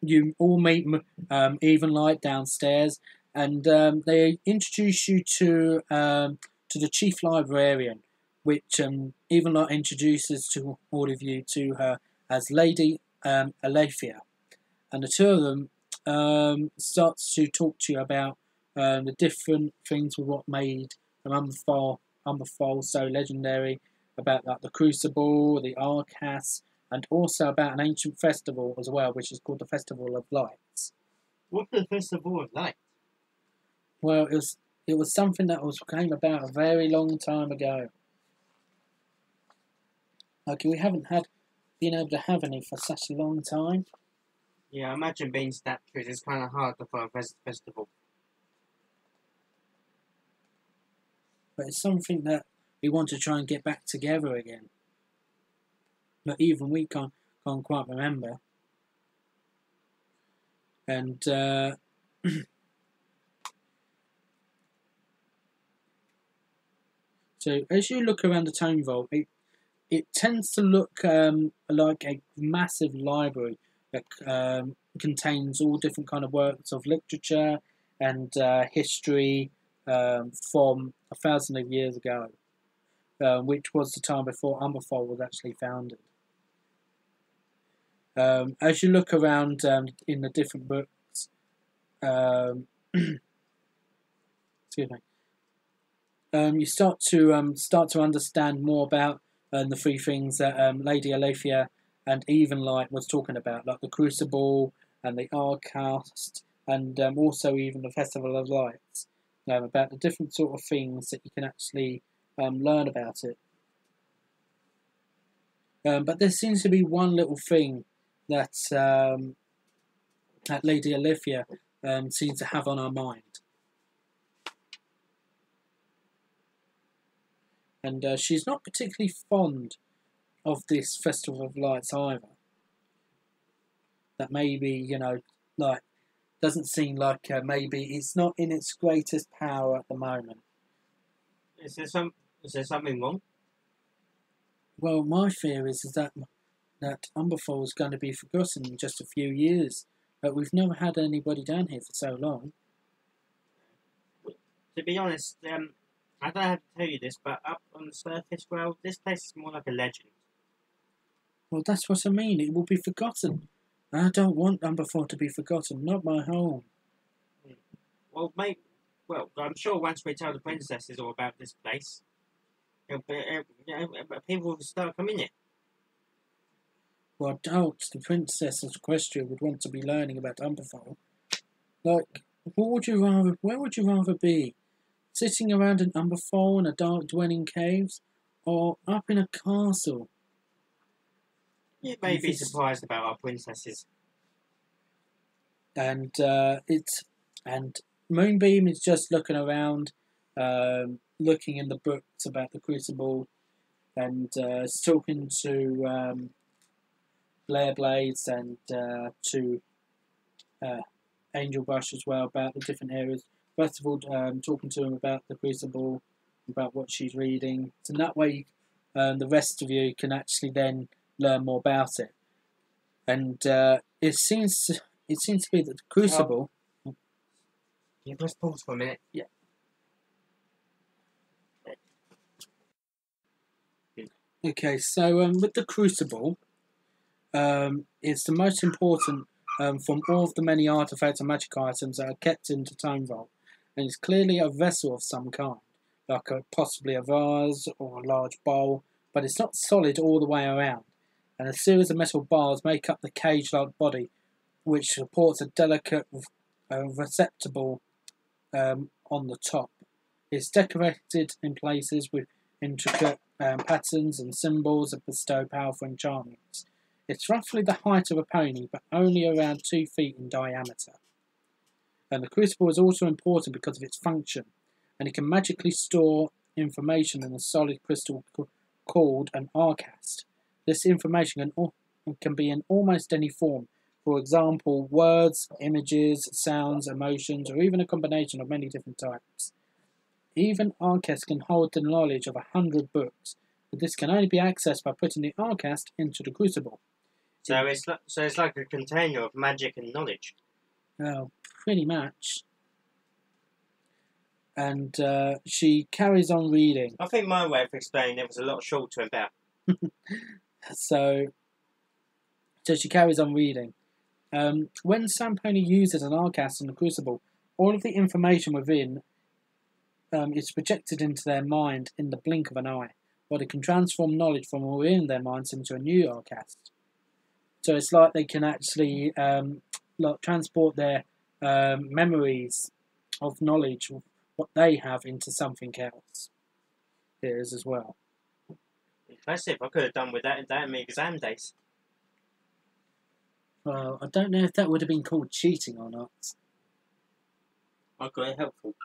you all meet Evenlight downstairs, and they introduce you to the chief librarian, which Evenlight introduces to all of you to her as Lady Alephia, and the two of them starts to talk to you about the different things with what made Umberfall so legendary, about like the Crucible, the Arcas, and also about an ancient festival as well, which is called the Festival of Lights. What's the Festival of Light? Well, it was something that came about a very long time ago. Like we haven't been able to have any for such a long time. Yeah, I imagine being statues is kind of hard to find a festival. But it's something that we want to try and get back together again. But even we can't, can't quite remember. And so as you look around the Tome Vault, it tends to look like a massive library that contains all different kind of works of literature and history from 1,000 of years ago, which was the time before Umberfold was actually founded. As you look around in the different books, excuse me, you start to understand more about the three things that Lady Alethea and Evenlight was talking about, like the Crucible and the Arcast, and also even the Festival of Lights, about the different sort of things that you can actually learn about it. But there seems to be one little thing that that Lady Alethea seems to have on her mind. And she's not particularly fond of this Festival of Lights either. That maybe, you know, like, doesn't seem like maybe it's not in its greatest power at the moment. Is there something wrong? Well, my fear is that Umberfold is going to be forgotten in just a few years. But we've never had anybody down here for so long. To be honest, I don't have to tell you this, but up on the surface, well, this place is more like a legend. Well, that's what I mean. It will be forgotten. I don't want Umberfold to be forgotten. Not my home. Well, mate. Well, I'm sure once we tell the princesses all about this place, people will start coming here. Well, I doubt the Princess of Equestria would want to be learning about Umberfold. Like, where would you rather be? Sitting around an Umberfold in a dark dwelling caves, or up in a castle? You may be surprised about our princesses. And Moonbeam is just looking around, looking in the books about the Crucible, and talking to Blair Blades and to Angel Brush as well about the different areas. First of all, talking to him about the Crucible, about what she's reading. So that way, the rest of you can actually then learn more about it. And it seems to be that the Crucible. Can you press pause for a minute? Yeah. Okay, so with the Crucible, it's the most important from all of the many artifacts and magic items that are kept in the Tome Vault, and it's clearly a vessel of some kind, like possibly a vase or a large bowl, but it's not solid all the way around, and a series of metal bars make up the cage-like body, which supports a delicate receptacle on the top. It's decorated in places with intricate patterns and symbols that bestow powerful enchantments. It's roughly the height of a pony, but only around 2 feet in diameter. And the Crucible is also important because of its function, and it can magically store information in a solid crystal called an Arcast. This information can be in almost any form, for example, words, images, sounds, emotions, or even a combination of many different types. Even Arcast can hold the knowledge of 100 books, but this can only be accessed by putting the Arcast into the Crucible. So it's like a container of magic and knowledge. Oh, pretty much. And she carries on reading. I think my way of explaining it was a lot shorter and better. So she carries on reading. When Samponi uses an Arcast in the Crucible, all of the information within is projected into their mind in the blink of an eye, or they can transform knowledge from within their minds into a new Arcast. So it's like they can actually transport their memories of knowledge, of what they have, into something else. There is as well. Impressive. I could have done with that in my exam days. Well, I don't know if that would have been called cheating or not. I got it helpful.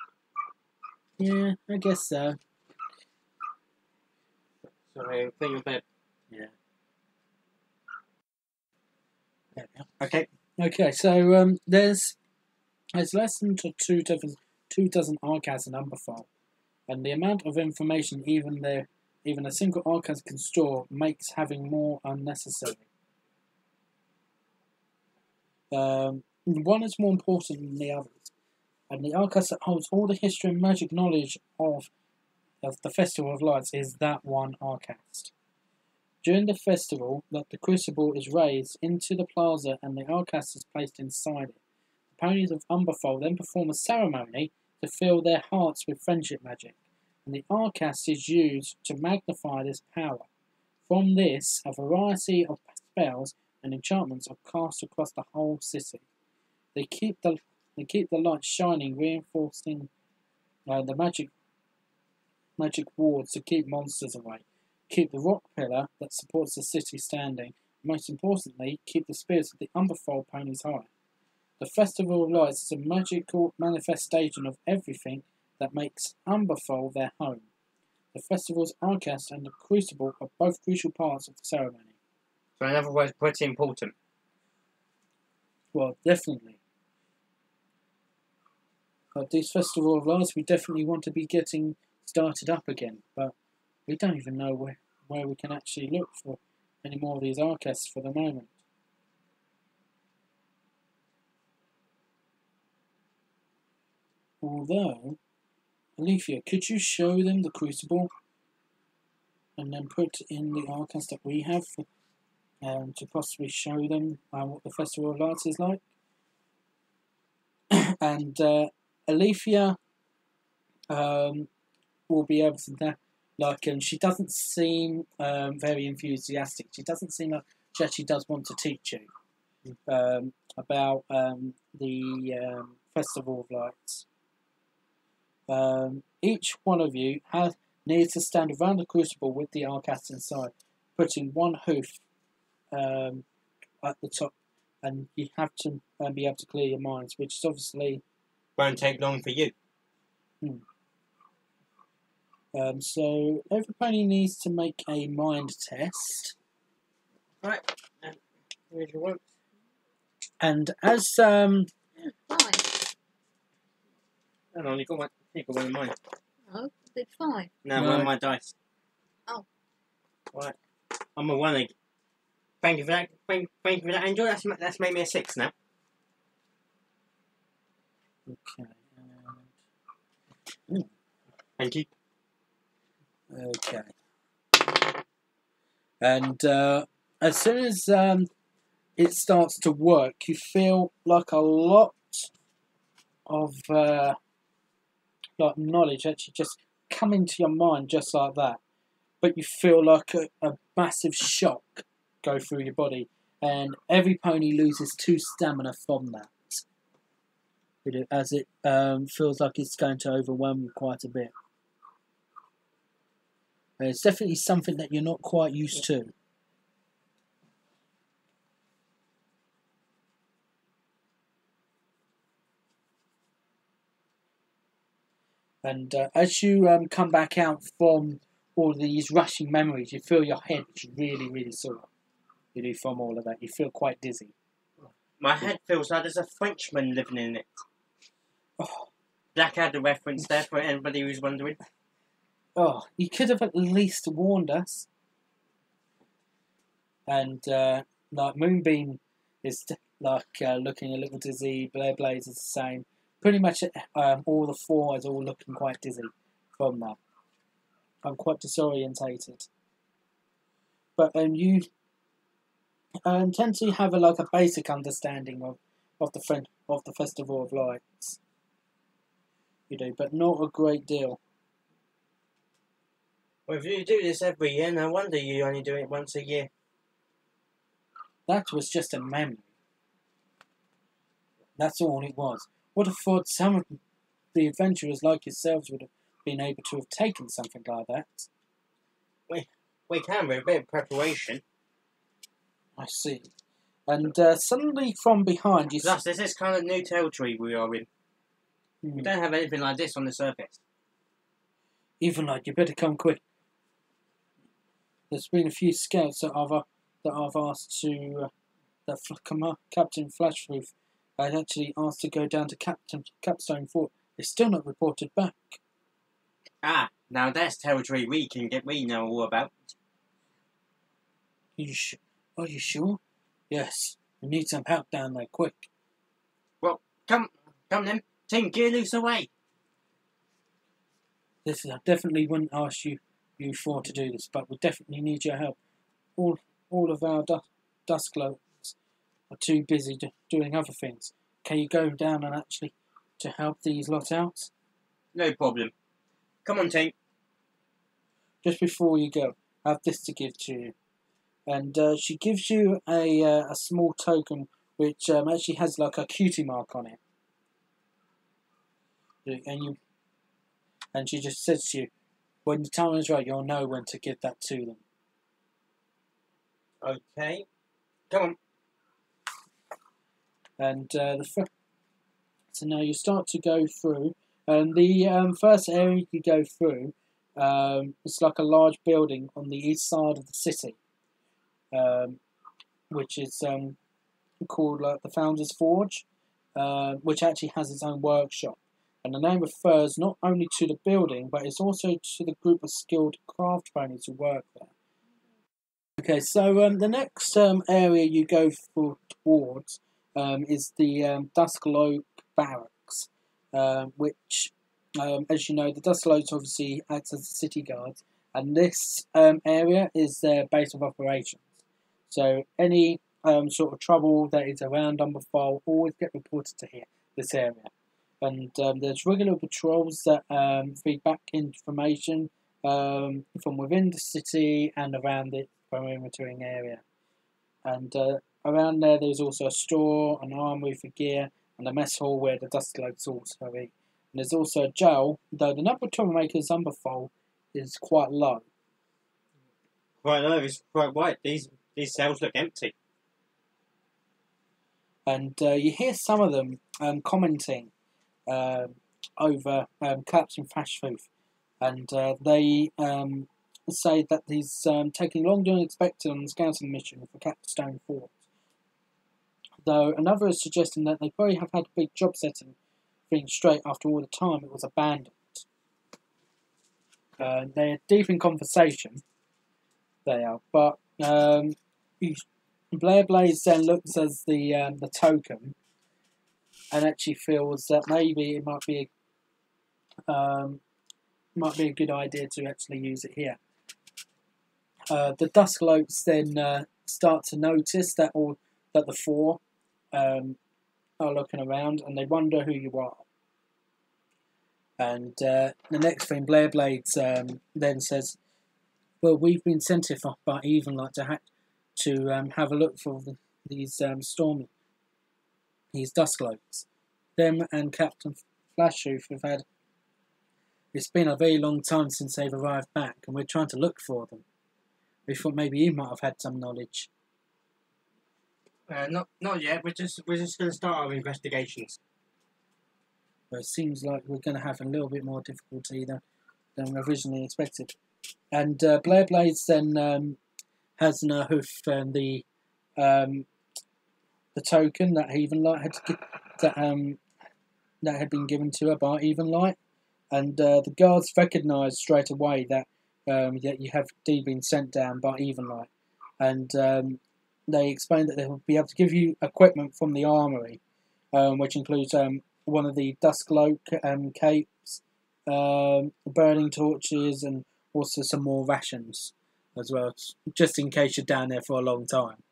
Yeah, I guess so. So, put your bed. Yeah. Okay. Okay. Okay, so there's less than two dozen archives in Umberfall, and the amount of information even a single archive can store makes having more unnecessary. One is more important than the others, and the archive that holds all the history and magic knowledge of the Festival of Lights is that one arcast. During the festival, the crucible is raised into the plaza and the arcast is placed inside it. The ponies of Umberfall then perform a ceremony to fill their hearts with friendship magic, and the arcast is used to magnify this power. From this, a variety of spells and enchantments are cast across the whole city. They keep the lights shining, reinforcing the magic wards to keep monsters away, keep the rock pillar that supports the city standing, and most importantly, keep the spirits of the Umberfall ponies high. The Festival of Lights is a magical manifestation of everything that makes Umberfall their home. The festival's arcast and the crucible are both crucial parts of the ceremony. So in other words, pretty important. Well, definitely. But this Festival of Lights, we definitely want to be getting started up again, but we don't even know where we can actually look for any more of these arcasts for the moment. Although, Alethea, could you show them the crucible and then put in the arcast that we have to possibly show them what the Festival of Lights is like? And Alethea will be able to, she doesn't seem very enthusiastic. She doesn't seem like she actually does want to teach you about the Festival of Lights. Each one of you needs to stand around the crucible with the arcast inside, putting one hoof at the top, and you have to be able to clear your minds, which is obviously Won't take long for you. So everybody needs to make a mind test. Right. Here's your work. And as Fine. Hang on, you got one of mine. No, did fine. No, No. one of my dice. Oh. Right. I'm a 1 egg. Thank you for that. Thank you for that, Angel. That's made me a 6 now. okay, Thank you. okay, and as soon as it starts to work, you feel like a lot of knowledge actually just come into your mind just like that. But you feel like a massive shock go through your body, and every pony loses 2 stamina from that. As it feels like it's going to overwhelm you quite a bit. It's definitely something that you're not quite used to. And as you come back out from all these rushing memories, you feel your head is really, really sore. You do from all of that. You feel quite dizzy. My head feels like there's a Frenchman living in it. Oh, Jack had a reference there for anybody who's wondering. oh, you could have at least warned us. And Moonbeam is looking a little dizzy. Blaze is the same. Pretty much all the 4 is all looking quite dizzy from that. I'm quite disorientated. But you tend to have a basic understanding of the Festival of Lights. You do, but not a great deal. Well, if you do this every year, no wonder you only do it once a year. That was just a memory. That's all it was. Would have thought some of the adventurers like yourselves would have been able to have taken something like that. We can with a bit of preparation. I see. And suddenly from behind you Plus, this is kind of new territory we are in. We don't have anything like this on the surface. Even you better come quick. There's been a few scouts that I've asked to that Captain Flashproof had actually asked to go down to Capstone Fort. It's still not reported back. Ah, now that's territory we know all about. Are you sure? Yes. We need some help down there, quick. Well, come then. Team, gear loose away. I definitely wouldn't ask you four to do this, but we definitely need your help. All of our Duskloaks are too busy doing other things. Can you go down and actually to help these lot out? No problem. Come on, team. Just before you go, I have this to give to you. And she gives you a small token which actually has like a cutie mark on it. And she just says to you, when the time is right, you'll know when to give that to them. Okay. Come on. And so now you start to go through. And the first area you go through, it's like a large building on the east side of the city, which is called the Founder's Forge, which actually has its own workshop. And the name refers not only to the building, but it's also to the group of skilled craft trainees who work there. Okay, so the next area you go towards is the Duskloak Barracks, which, as you know, the Duskloaks obviously act as the city guards, and this area is their base of operations. So any sort of trouble that is around Umberfall always get reported to here, this area. And there's regular patrols that feed back information from within the city and around the perimetering area. And around there's also a store, an armory for gear, and a mess hall where the Duskloaks also eat. And there's also a jail, though the number of troublemakers in Umberfall is quite low. Quite low, it's quite white. These cells look empty. And you hear some of them commenting over Captain Flashproof, and they say that he's taking longer than expected on the scouting mission for Capstone Fort. Though another is suggesting that they probably have had a big job setting things straight after all the time it was abandoned. They're deep in conversation, they are, but Blair Blaze then looks as the token and actually feels that maybe it might be a good idea to actually use it here. The Duskloaks then start to notice that the four are looking around and they wonder who you are. And the next thing, Blair Blades then says, "Well, we've been sent here by Evenlight to have a look for these Duskloaks. Them and Captain Flashproof have had. It's been a very long time since they've arrived back, and we're trying to look for them. We thought maybe you might have had some knowledge." Not yet. We're just going to start our investigations. But it seems like we're going to have a little bit more difficulty than originally expected. And Blair Blades then has in her hoof the token that Evenlight that had been given to her by Evenlight, and the guards recognised straight away that you have indeed been sent down by Evenlight, and they explained that they will be able to give you equipment from the armory, which includes one of the Duskloak capes, burning torches, and also some more rations as well, just in case you're down there for a long time.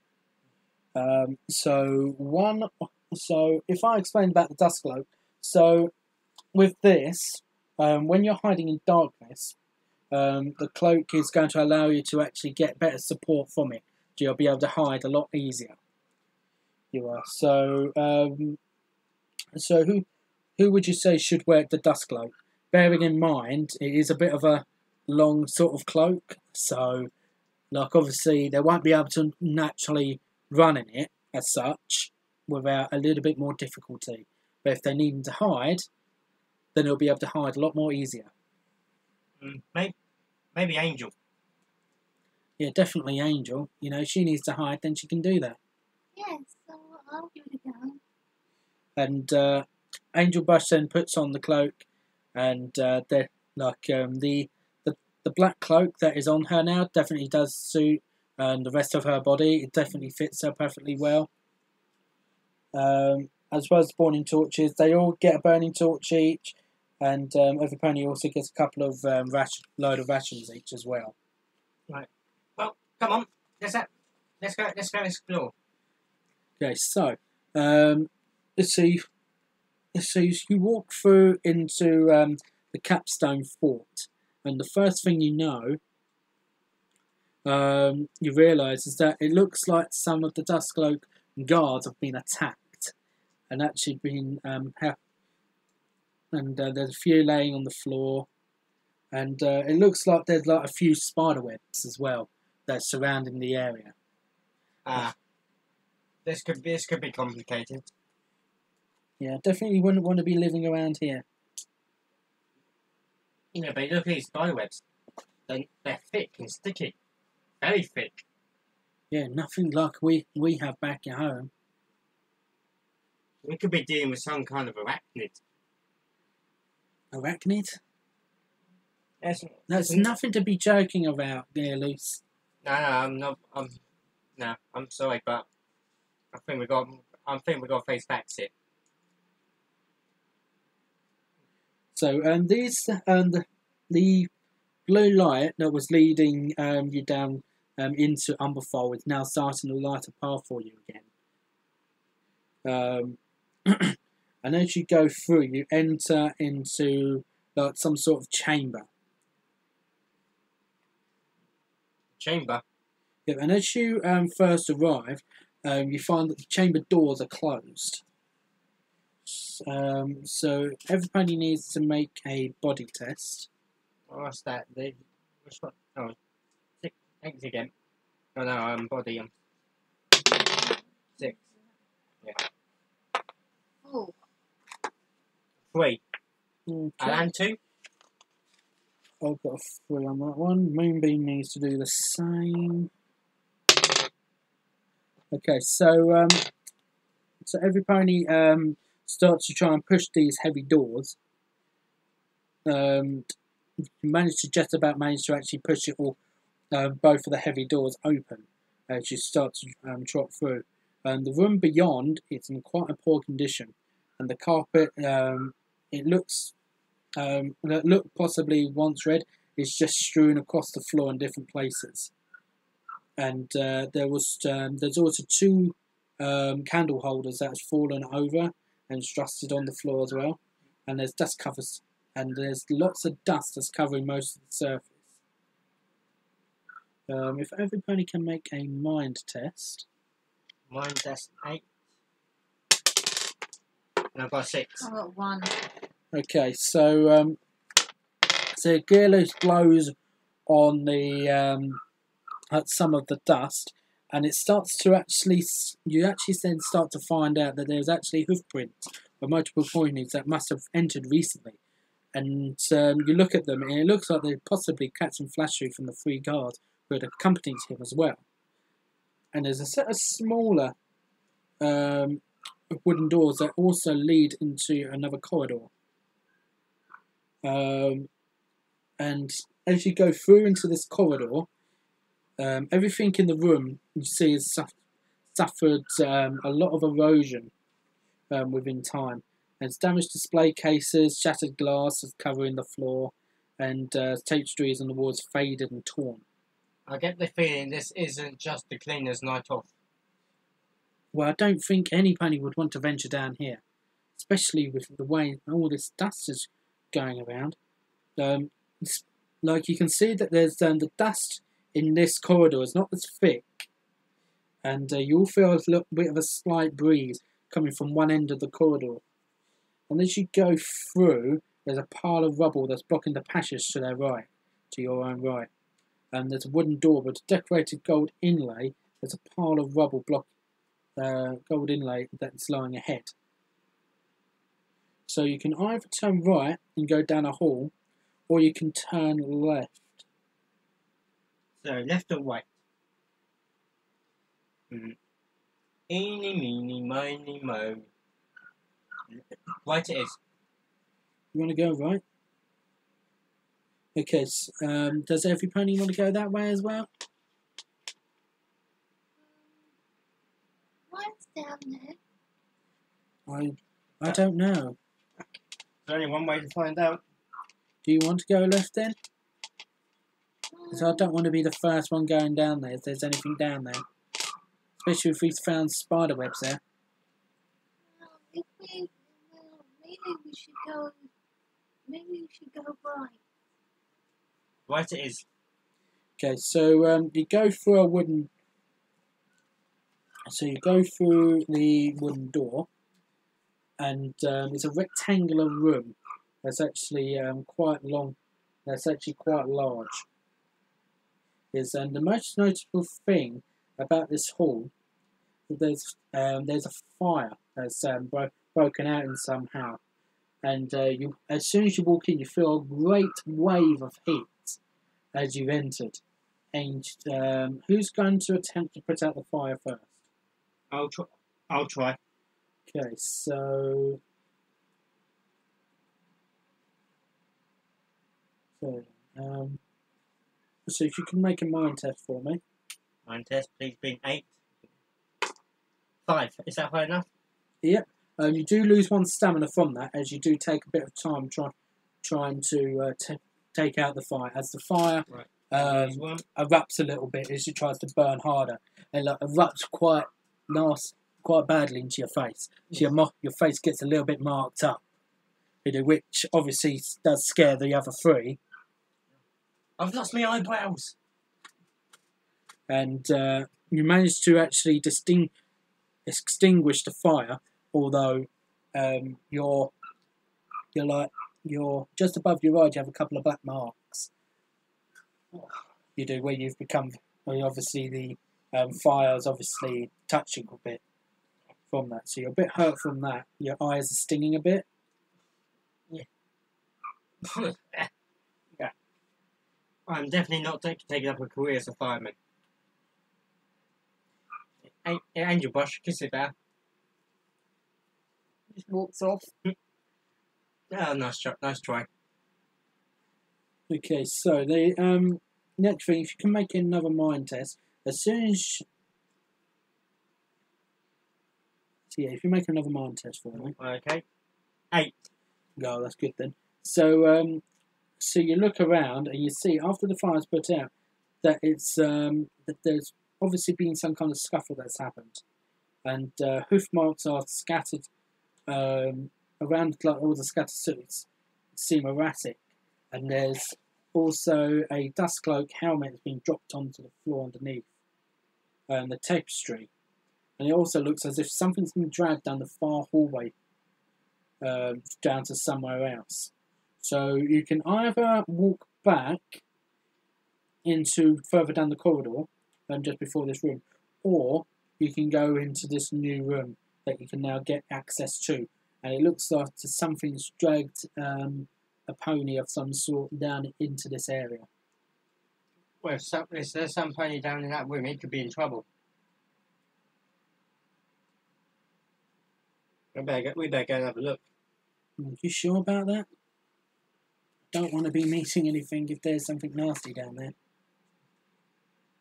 So if I explain about the Duskloak, so with this, when you're hiding in darkness, the cloak is going to allow you to actually get better support from it. You'll be able to hide a lot easier. You are. So who would you say should wear the Duskloak? Bearing in mind, it is a bit of a long sort of cloak, so obviously they won't be able to naturally run in it as such without a little bit more difficulty. But if they need to hide, then they'll be able to hide a lot more easier. Maybe Angel. Yeah, definitely Angel. She needs to hide, then she can do that. Yes, so I'll give it a go. And Angel Bush then puts on the cloak, and the black cloak that is on her now definitely does suit the rest of her body. It definitely fits her perfectly well. As well as the burning torches, they all get a burning torch each, and every pony also gets a couple of load of rations each as well. Right. Well, come on. Let's go explore. Okay, so let's see. You walk through into the Capstone Fort, and the first thing you know, you realise is that it looks like some of the Duskcloak guards have been attacked, and actually been there's a few laying on the floor, and it looks like there's like a few spider webs as well that's surrounding the area. This could be complicated. Yeah, definitely wouldn't want to be living around here. Yeah, but look at these spiderwebs. They're thick and sticky. Very thick. Yeah, nothing like we have back at home. We could be dealing with some kind of arachnid. Arachnid? Yes, That's nothing to be joking about, dear Luce. No, I'm not. I'm sorry, but I think we got to face facts here. So, the blue light that was leading you down into Umberfold is now starting to light a path for you again. And as you go through, you enter into like some sort of chamber. Chamber? Yeah, and as you first arrive, you find that the chamber doors are closed. So everybody needs to make a body test. What's that? Which one? Oh, eggs again. Oh no, body. 6. Yeah. Oh. 3. Okay. And 2. I've got a 3 on that one. Moonbeam needs to do the same. Okay, so every pony starts to try and push these heavy doors. You manage to actually push it all, both of the heavy doors open as you start to trot through. The room beyond is in quite a poor condition, and the carpet it looks possibly once red is just strewn across the floor in different places. And there's also 2 candle holders that have fallen over and rusted on the floor as well. And there's dust covers, and there's lots of dust that's covering most of the surface. If everybody can make a mind test. Mind test 8. And I've got 6. I've got 1. Okay, so Gearloose blows on the at some of the dust, and it starts to you actually then start to find out that there's actually hoof prints of multiple ponies that must have entered recently. And you look at them, and it looks like they're possibly Captain Flashy from the 3 guards who had accompanied him as well. And there's a set of smaller wooden doors that also lead into another corridor. And as you go through into this corridor, everything in the room you see has suffered a lot of erosion within time. There's damaged display cases, shattered glass is covering the floor, and tapestries on the walls faded and torn. I get the feeling this isn't just the cleaner's night off. Well, I don't think anybody would want to venture down here, especially with the way all this dust is going around. Like you can see that there's the dust in this corridor is not as thick, and you'll feel a little bit of a slight breeze coming from one end of the corridor. And as you go through, there's a pile of rubble that's blocking the passage to their right, to your own right. And there's a wooden door with a decorated gold inlay. There's a pile of rubble gold inlay that's lying ahead. So you can either turn right and go down a hall, or you can turn left. So left or right? Eeny, meeny, miny, mo. Right it is. You want to go right? Okay, does every pony want to go that way as well? What's down there? I don't know. There's only one way to find out. Do you want to go left then? Because I don't want to be the first one going down there if there's anything down there. Especially if we found spider webs there. Well, maybe we should go. Maybe we should go right. Right it is. Okay, so you go through a wooden. So you go through the wooden door, and it's a rectangular room. That's actually quite long. That's actually quite large. And the most notable thing about this hall, there's a fire that's broken out in somehow, and as soon as you walk in, you feel a great wave of heat as you've entered. And who's going to attempt to put out the fire first? I'll try. Okay, so if you can make a mind test for me. Mind test, please being 8. 5. Is that high enough? Yep. You do lose 1 stamina from that, as you do take a bit of time trying to take out the fire. As the fire erupts a little bit as it tries to burn harder, and erupts quite badly into your face. So your face gets a little bit marked up, which obviously does scare the other 3. I've lost my eyebrows. And you manage to actually extinguish the fire, although you're just above your eye. You have a couple of black marks. You do where you've become. Obviously, the fire's obviously touching a bit from that, so you're a bit hurt from that. Your eyes are stinging a bit. Yeah. Yeah. I'm definitely not taking up a career as a fireman. Angel Bush, kiss it there. Just walks off. Oh, nice try. Okay, so the next thing, if you can make another mind test, as soon as if you make another mind test for me. Okay. 8. Oh, that's good then. So so you look around and you see after the fire's put out that it's that there's obviously been some kind of scuffle that's happened, and hoof marks are scattered around, like all the scattered suits seem erratic, and there's also a dust cloak helmet that's been dropped onto the floor underneath the tapestry, and it also looks as if something's been dragged down the far hallway down to somewhere else. So you can either walk back into further down the corridor just before this room, or you can go into this new room that you can now get access to, and it looks like something's dragged a pony of some sort down into this area. Well, if there's some pony down in that room, it could be in trouble. We better go and have a look. Are you sure about that? Don't want to be meeting anything if there's something nasty down there.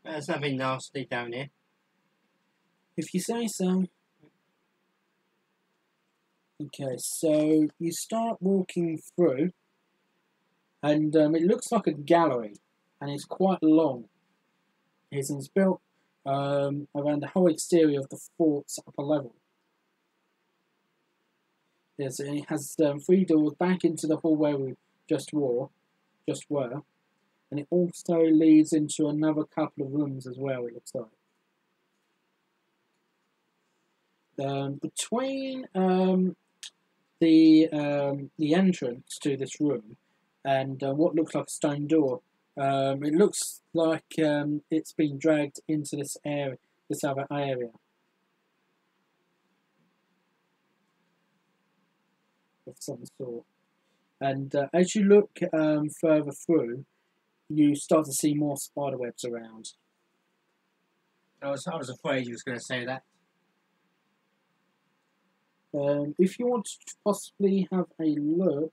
There's nothing nasty down here. If you say so. Okay, so you start walking through, and it looks like a gallery, and it's quite long. It's built around the whole exterior of the fort's upper level. Yes, and it has 3 doors back into the hall where we just were, and it also leads into another couple of rooms as well, it looks like. Between the entrance to this room and what looks like a stone door, it looks like it's been dragged into this other area of some sort. And as you look further through, you start to see more spider webs around. I was afraid you was going to say that. If you want to possibly have a look,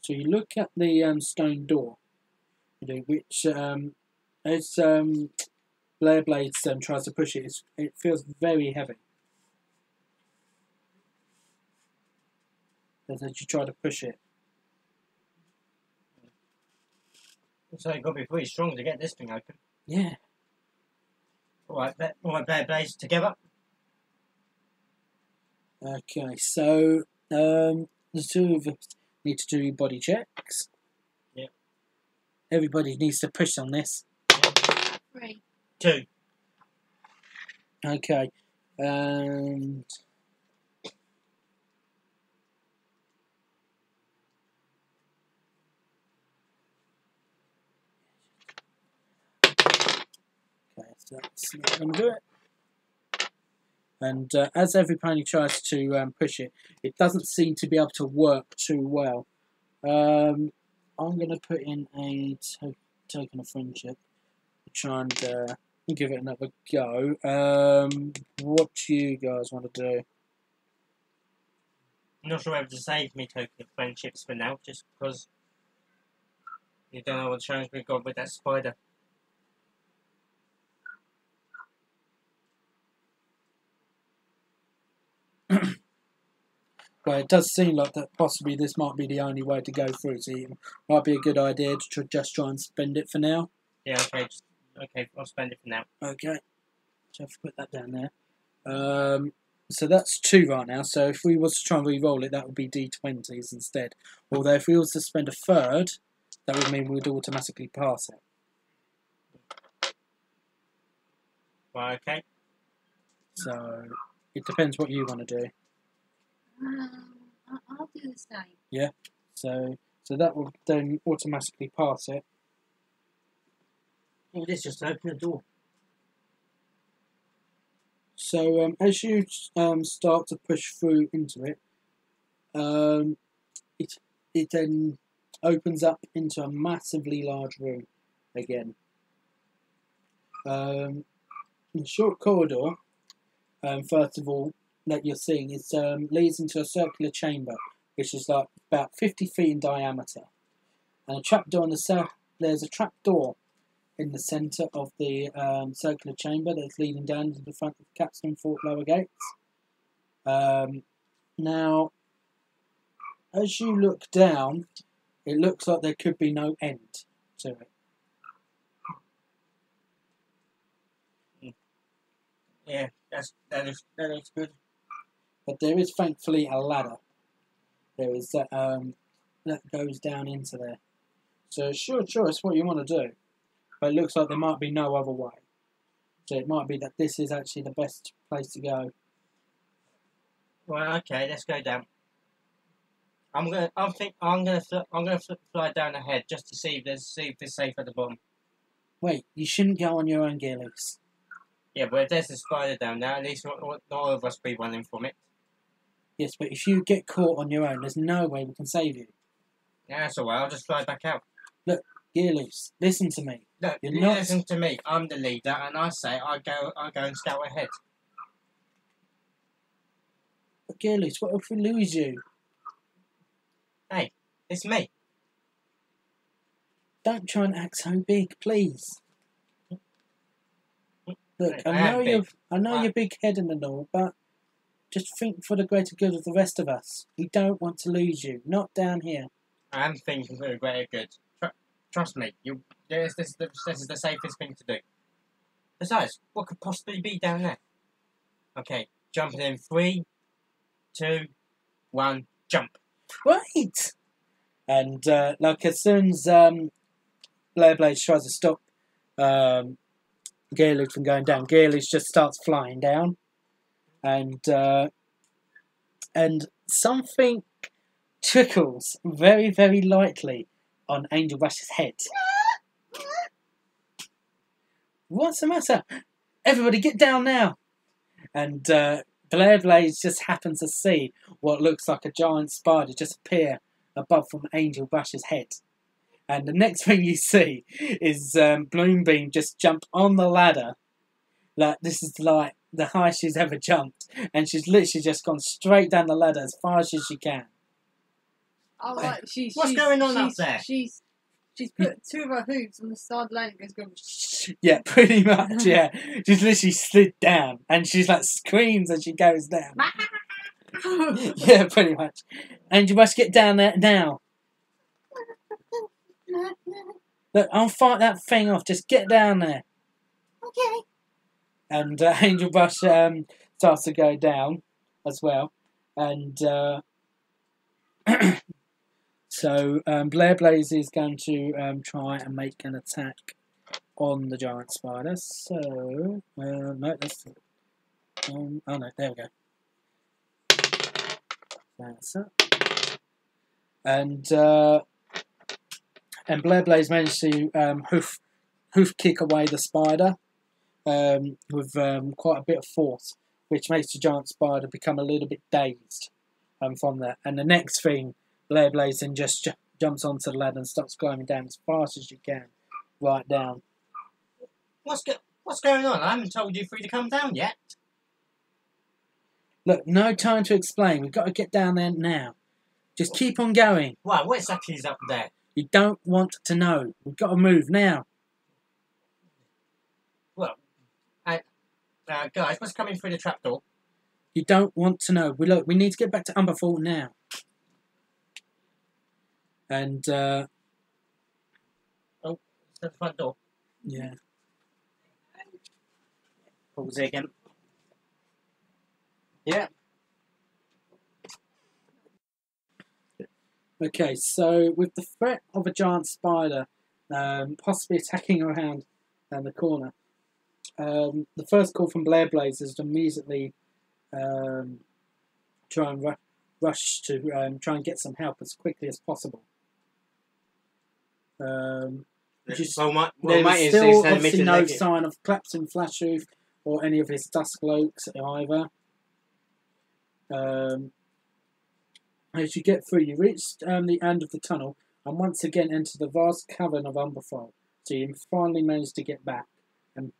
so you look at the stone door, which as Blair Blades tries to push it, it feels very heavy. As you try to push it. So you've got to be pretty strong to get this thing open. Yeah. Alright, Blair Blades together. Okay, so the two of us need to do body checks. Yep. Everybody needs to push on this. 3. 2. Okay, and okay, so that's not going to do it. And as everybody tries to push it, it doesn't seem to be able to work too well. I'm going to put in a token of friendship to try and give it another go. What do you guys want to do? I'm not sure whether to save me token of friendships for now, just because you don't know what chance we've got with that spider. Well, it does seem like that possibly this might be the only way to go through, so it might be a good idea to just try and spend it for now. Yeah, okay, okay, I'll spend it for now. Okay, so I've put that down there. So that's 2 right now, so if we was to try and re-roll it, that would be D20s instead. Although if we was to spend a third, that would mean we'd automatically pass it. Well, okay. So it depends what you want to do. I'll do the same. Yeah, so that will then automatically pass it. Oh, this just open the door. So as you start to push through into it, it then opens up into a massively large room again. The short corridor, first of all, that you're seeing is leads into a circular chamber, which is like about 50 feet in diameter, and a trapdoor in the south. There's a trapdoor in the centre of the circular chamber that's leading down to the front of Capstone Fort lower gates. Now, as you look down, it looks like there could be no end to it. Yeah, that looks good. But there is thankfully a ladder. There is that goes down into there. So it's your choice what you want to do. But it looks like there might be no other way. So it might be that this is actually the best place to go. Well, okay, let's go down. I'm gonna fly down ahead just to see if there's safe at the bottom. Wait, you shouldn't go on your own, Gearloose. Yeah, but if there's a spider down there, at least not all of us be running from it. Yes, but if you get caught on your own, there's no way we can save you. Yeah, that's alright, I'll just fly back out. Look, Gearloose, listen to me. Look, You're you not... listen to me. I'm the leader, and I say I go and scout ahead. But Gearloose, what if we lose you? Hey, it's me. Don't try and act so big, please. Look, I I know am you're big-headed and all, but just think for the greater good of the rest of us. We don't want to lose you, not down here. I am thinking for the greater good. Trust me, this is the safest thing to do. Besides, what could possibly be down there? Okay, jumping in 3, 2, 1, jump. Wait! And like as soon as Blair Blades tries to stop Gearloose from going down, Gearloose just starts flying down, and something trickles very, very lightly on Angel Bash's head. What's the matter? Everybody get down now! And Blair Blades just happens to see what looks like a giant spider just appear above from Angel Bash's head. And the next thing you see is Bloombeam just jump on the ladder. Like, this is like the highest she's ever jumped. And she's literally just gone straight down the ladder as fast as she can. Oh, like What's going on up there? She's put two of her hooves on the side of the landing and goes. Yeah, pretty much, yeah. She's literally slid down. And she's like screams as she goes down. Yeah, pretty much. And you must get down there now. Look, I'll fight that thing off. Just get down there. Okay. And Angel Brush starts to go down as well. And so Blair Blaze is going to try and make an attack on the giant spider. So, no, that's... oh no, there we go. That's it. And Blair Blaze managed to hoof kick away the spider with quite a bit of force, which makes the giant spider become a little bit dazed from that. And the next thing, Blair Blaze then just jumps onto the ladder and starts climbing down as fast as she can, right down. What's going on? I haven't told you three to come down yet. Look, no time to explain. We've got to get down there now. Just keep on going. Wow, what exactly is up there? You don't want to know. We've got to move now. Well, guys, what's coming through the trapdoor? You don't want to know. We need to get back to Umberfall now. And oh, it's the front door. Yeah. Pause it again. Yeah. Okay, so with the threat of a giant spider possibly attacking around the corner, the first call from Blair Blaze is to immediately try and rush to try and get some help as quickly as possible. There's still obviously no sign of collapsing Flash Roof or any of his Duskcloaks either. As you get through, you reach the end of the tunnel and once again enter the vast cavern of Umberfall. So you finally manage to get back to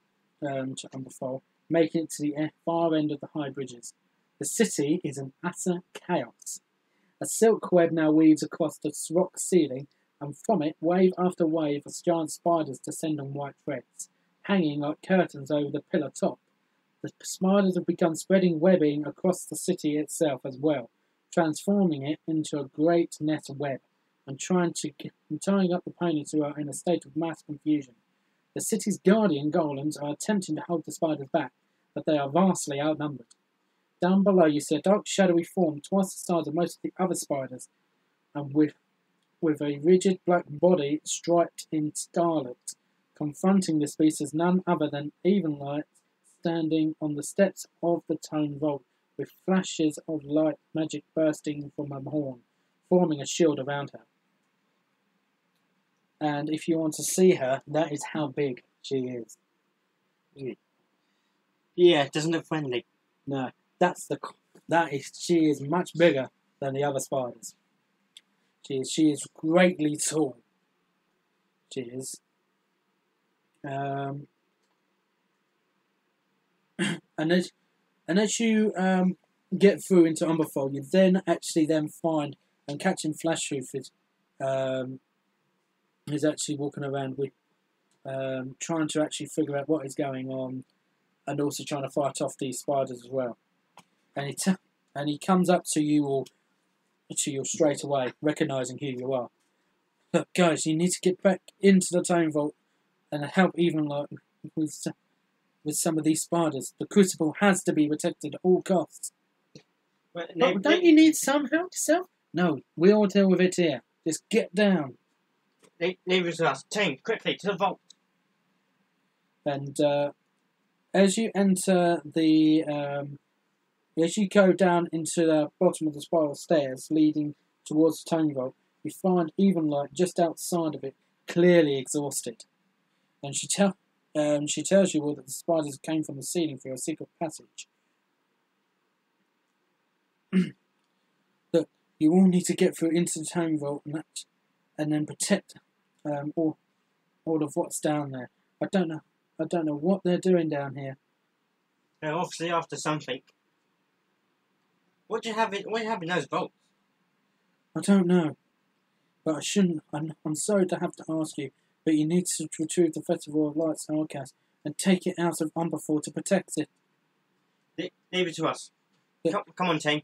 Umberfall, making it to the far end of the high bridges. The city is an utter chaos. A silk web now weaves across the rock ceiling, and from it, wave after wave of giant spiders descend on white threads, hanging like curtains over the pillar top. The spiders have begun spreading webbing across the city itself as well, transforming it into a great net web, and tying up the ponies who are in a state of mass confusion. The city's guardian golems are attempting to hold the spiders back, but they are vastly outnumbered. Down below you see a dark shadowy form twice the size of most of the other spiders, and with a rigid black body striped in scarlet. Confronting this beast is none other than Evenlight, standing on the steps of the Tone Vault, with flashes of light magic bursting from her horn, forming a shield around her. And if you want to see her, that is how big she is. Yeah, it doesn't look friendly. No, she is much bigger than the other spiders. She is greatly tall. She is. And as you get through into Umberfall, you then find and Captain Flashroof is actually walking around with trying to actually figure out what is going on, and also trying to fight off these spiders as well. And he comes up to you straight away, recognising who you are. Look, guys, you need to get back into the Tone Vault and help Evenlight with some of these spiders. The Crucible has to be protected at all costs. Don't you need some help yourself? No, we all deal with it here. Just get down. Leave us us. Team, quickly, to the vault. And as you enter as you go down into the bottom of the spiral stairs leading towards the Tone Vault, you find Evenlight just outside of it, clearly exhausted. And she tells you all that the spiders came from the ceiling through a secret passage. Look, you all need to get through into the Tone Vault and then protect all of what's down there. I don't know what they're doing down here. They're obviously after something. What do you have in those vaults? I don't know, but I shouldn't. I'm sorry to have to ask you, but you need to retrieve the Festival of Lights Arcas and take it out of Umberfall to protect it. Leave it to us. Yeah. Come on, team.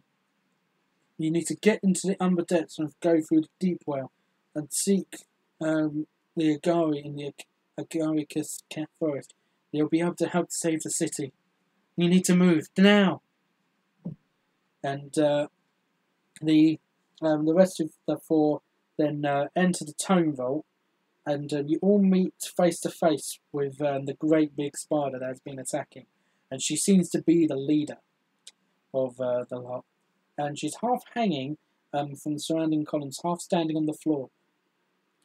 You need to get into the Umber Depths and go through the Deep Well and seek the Agari in the Agaricus Cat Forest. They'll be able to help save the city. You need to move now. And the rest of the four then enter the Tome Vault, and you all meet face to face with the great big spider that has been attacking, and she seems to be the leader of the lot. And she's half hanging from the surrounding columns, half standing on the floor,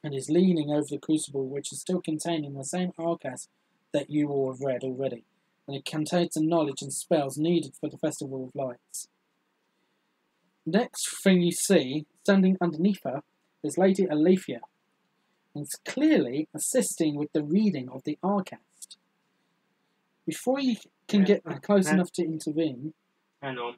and is leaning over the crucible, which is still containing the same Arcas that you all have read already, and it contains the knowledge and spells needed for the Festival of Lights. Next thing you see, standing underneath her, is Lady Alethea, and is clearly assisting with the reading of the Arcast. Before you can get close enough to intervene... Hang on.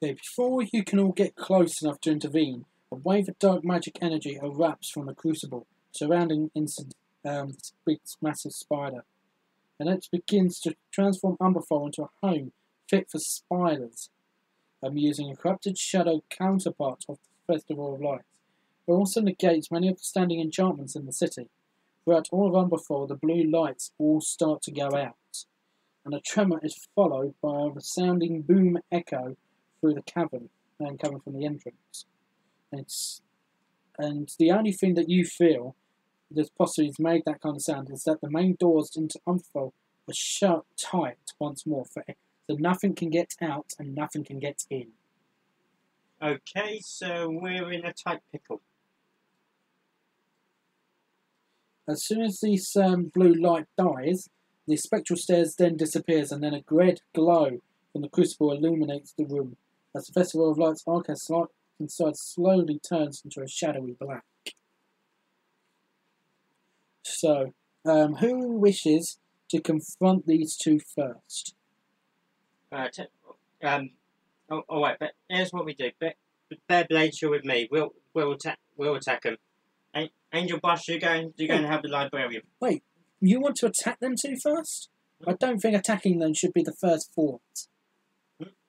Okay, before you can all get close enough to intervene, a wave of dark magic energy erupts from the crucible, surrounding this big, massive spider. And it begins to transform Umberfall into a home fit for spiders, using a corrupted shadow counterpart of the Festival of Lights. It also negates many of the standing enchantments in the city. Throughout all of Umberfall, the blue lights all start to go out, and a tremor is followed by a resounding boom echo through the cavern, and coming from the entrance. And the only thing that you feel that's possibly made that kind of sound is that the main doors into Umberfall are shut tight once more, so nothing can get out and nothing can get in. Okay, so we're in a tight pickle. As soon as this blue light dies, the spectral stairs then disappears, and then a red glow from the crucible illuminates the room, as the Festival of Lights Arcas inside slowly turns into a shadowy black. So, who wishes to confront these two first? Alright, but here's what we do. Bear Blades, you're with me. We'll attack them. Angel Bush, you're going to help the librarian. Wait, you want to attack them two first? I don't think attacking them should be the first thought.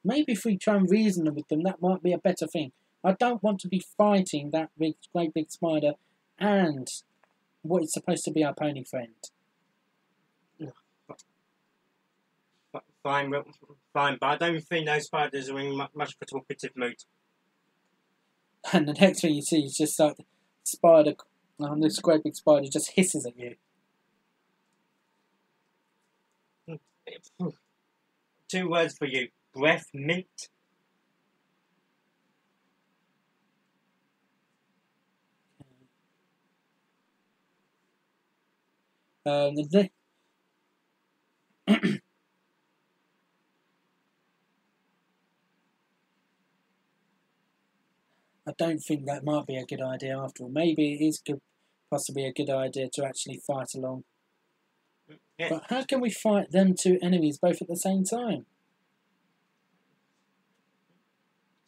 Maybe if we try and reason with them, that might be a better thing. I don't want to be fighting that great big spider and what is supposed to be our pony friend. Fine, but I don't think those spiders are in much of a talkative mood. And the next thing you see is just like the spider, this great big spider just hisses at you. 2 words for you. Breath mint. I don't think that might be a good idea after all. Maybe it is possibly a good idea to actually fight along. Yeah. But how can we fight them two enemies both at the same time?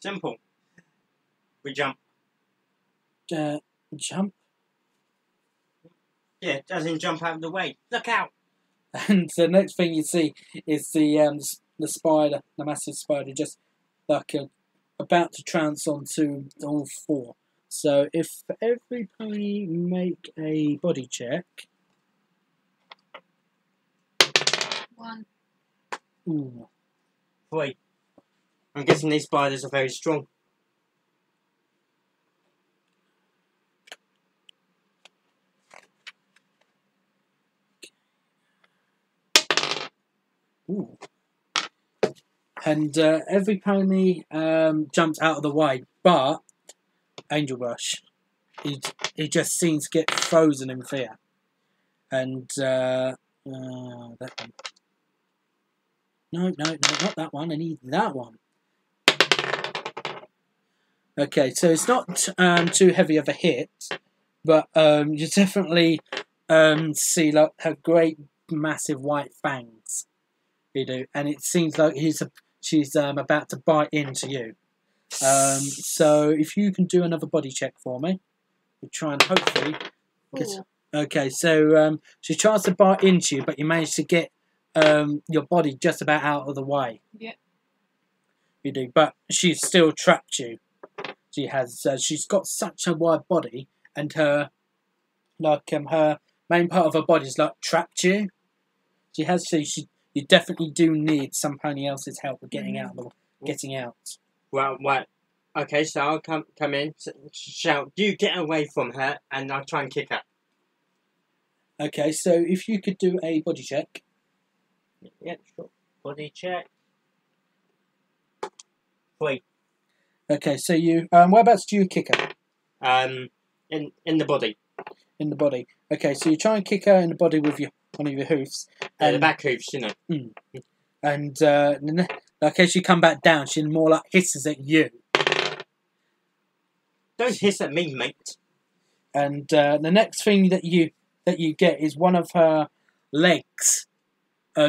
Simple. We jump. Jump? Yeah, doesn't jump out of the way. Look out! And the next thing you see is the spider, the massive spider, just like about to trounce onto all four. So if everybody make a body check. 1. Ooh. 3. I'm guessing these spiders are very strong. Ooh. And every pony jumps out of the way, but Angel Rush, he just seems to get frozen in fear. And that one. No, not that one. I need that one. Okay, so it's not too heavy of a hit, but you definitely see like her great, massive white fangs. You do, and it seems like she's about to bite into you. So if you can do another body check for me, we'll try and hopefully. Okay, so she tries to bite into you, but you manage to get your body just about out of the way. Yeah. You do, but she's still trapped you. She's got such a wide body, and her main part of her body is like trapped you. You definitely do need somebody else's help with getting out. Well, okay, so I'll come in, shout, you get away from her, and I'll try and kick her. Okay, so if you could do a body check. Yeah, sure. Body check. 3. Okay, so you whereabouts do you kick her? In the body. In the body. Okay, so you try and kick her in the body with one of your hoofs. And the back hoofs, you know. And like as you come back down, she more like hisses at you. Don't hiss at me, mate. And the next thing that you get is one of her legs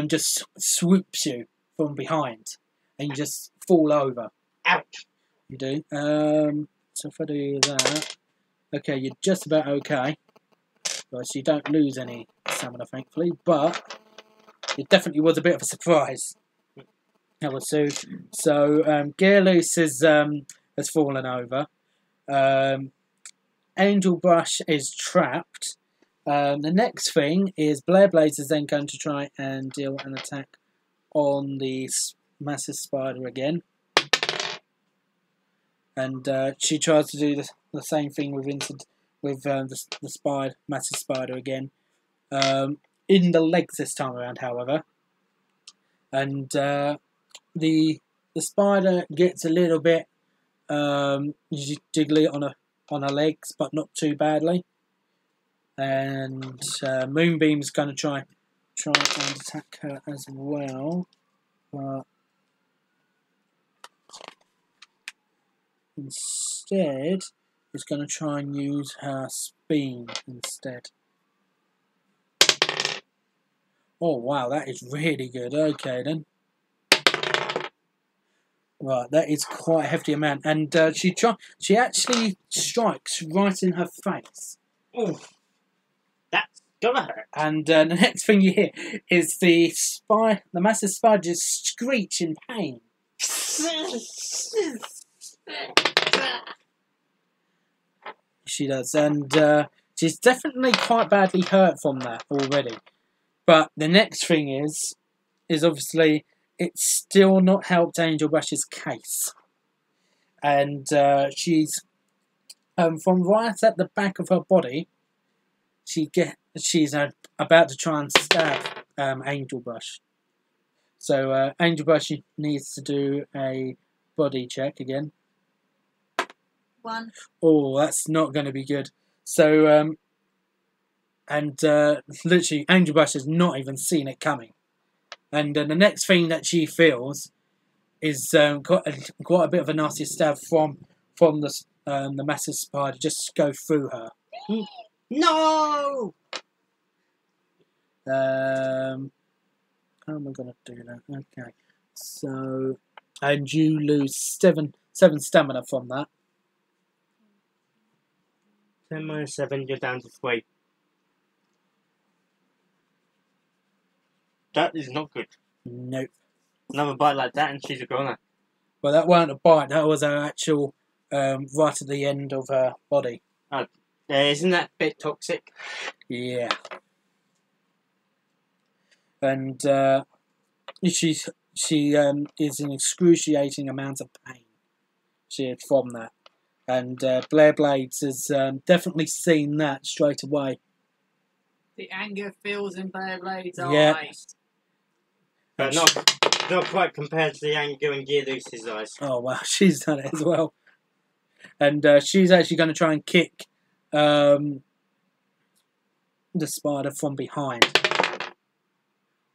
just swoops you from behind, and you just fall over. Ouch. You do. So if I do that, okay, you're just about okay. Right, so you don't lose any stamina, thankfully, but it definitely was a bit of a surprise. So Gearloose has fallen over. Angel Brush is trapped. The next thing is Blair Blades is then going to try and deal an attack on the massive spider again. And she tries to do the same thing with the massive spider again. In the legs this time around, however. And the spider gets a little bit jiggly on her legs, but not too badly. And Moonbeam's going to try and attack her as well, but instead is going to try and use her speed instead. Oh wow, that is really good. Okay then. Right, that is quite a hefty amount, and she actually strikes right in her face. Oh, that's gonna hurt. And the next thing you hear is the massive spider just screech in pain. She does, and she's definitely quite badly hurt from that already. But the next thing is obviously it's still not helped Angel Brush's case, and she's from right at the back of her body. She's about to try and stab Angel Brush. So Angel Brush needs to do a body check again. 1. Oh, that's not going to be good. So literally Angel Brush has not even seen it coming. And the next thing that she feels is quite a bit of a nasty stab from the massive spider just go through her. No! How am I going to do that? Okay. So, and you lose seven stamina from that. 10 minus 7, you're down to 3. That is not good. Nope. Another bite like that and she's a goner. Well, that weren't a bite. That was her actual right at the end of her body. Isn't that a bit toxic? Yeah. And she is in excruciating amounts of pain. She is from that. And Blair Blades has definitely seen that straight away. The anger fills in Blair Blades' Yeah. eyes. But not quite compared to the anger in Gearloose's eyes. Oh, wow. She's done it as well. And she's actually going to try and kick the spider from behind.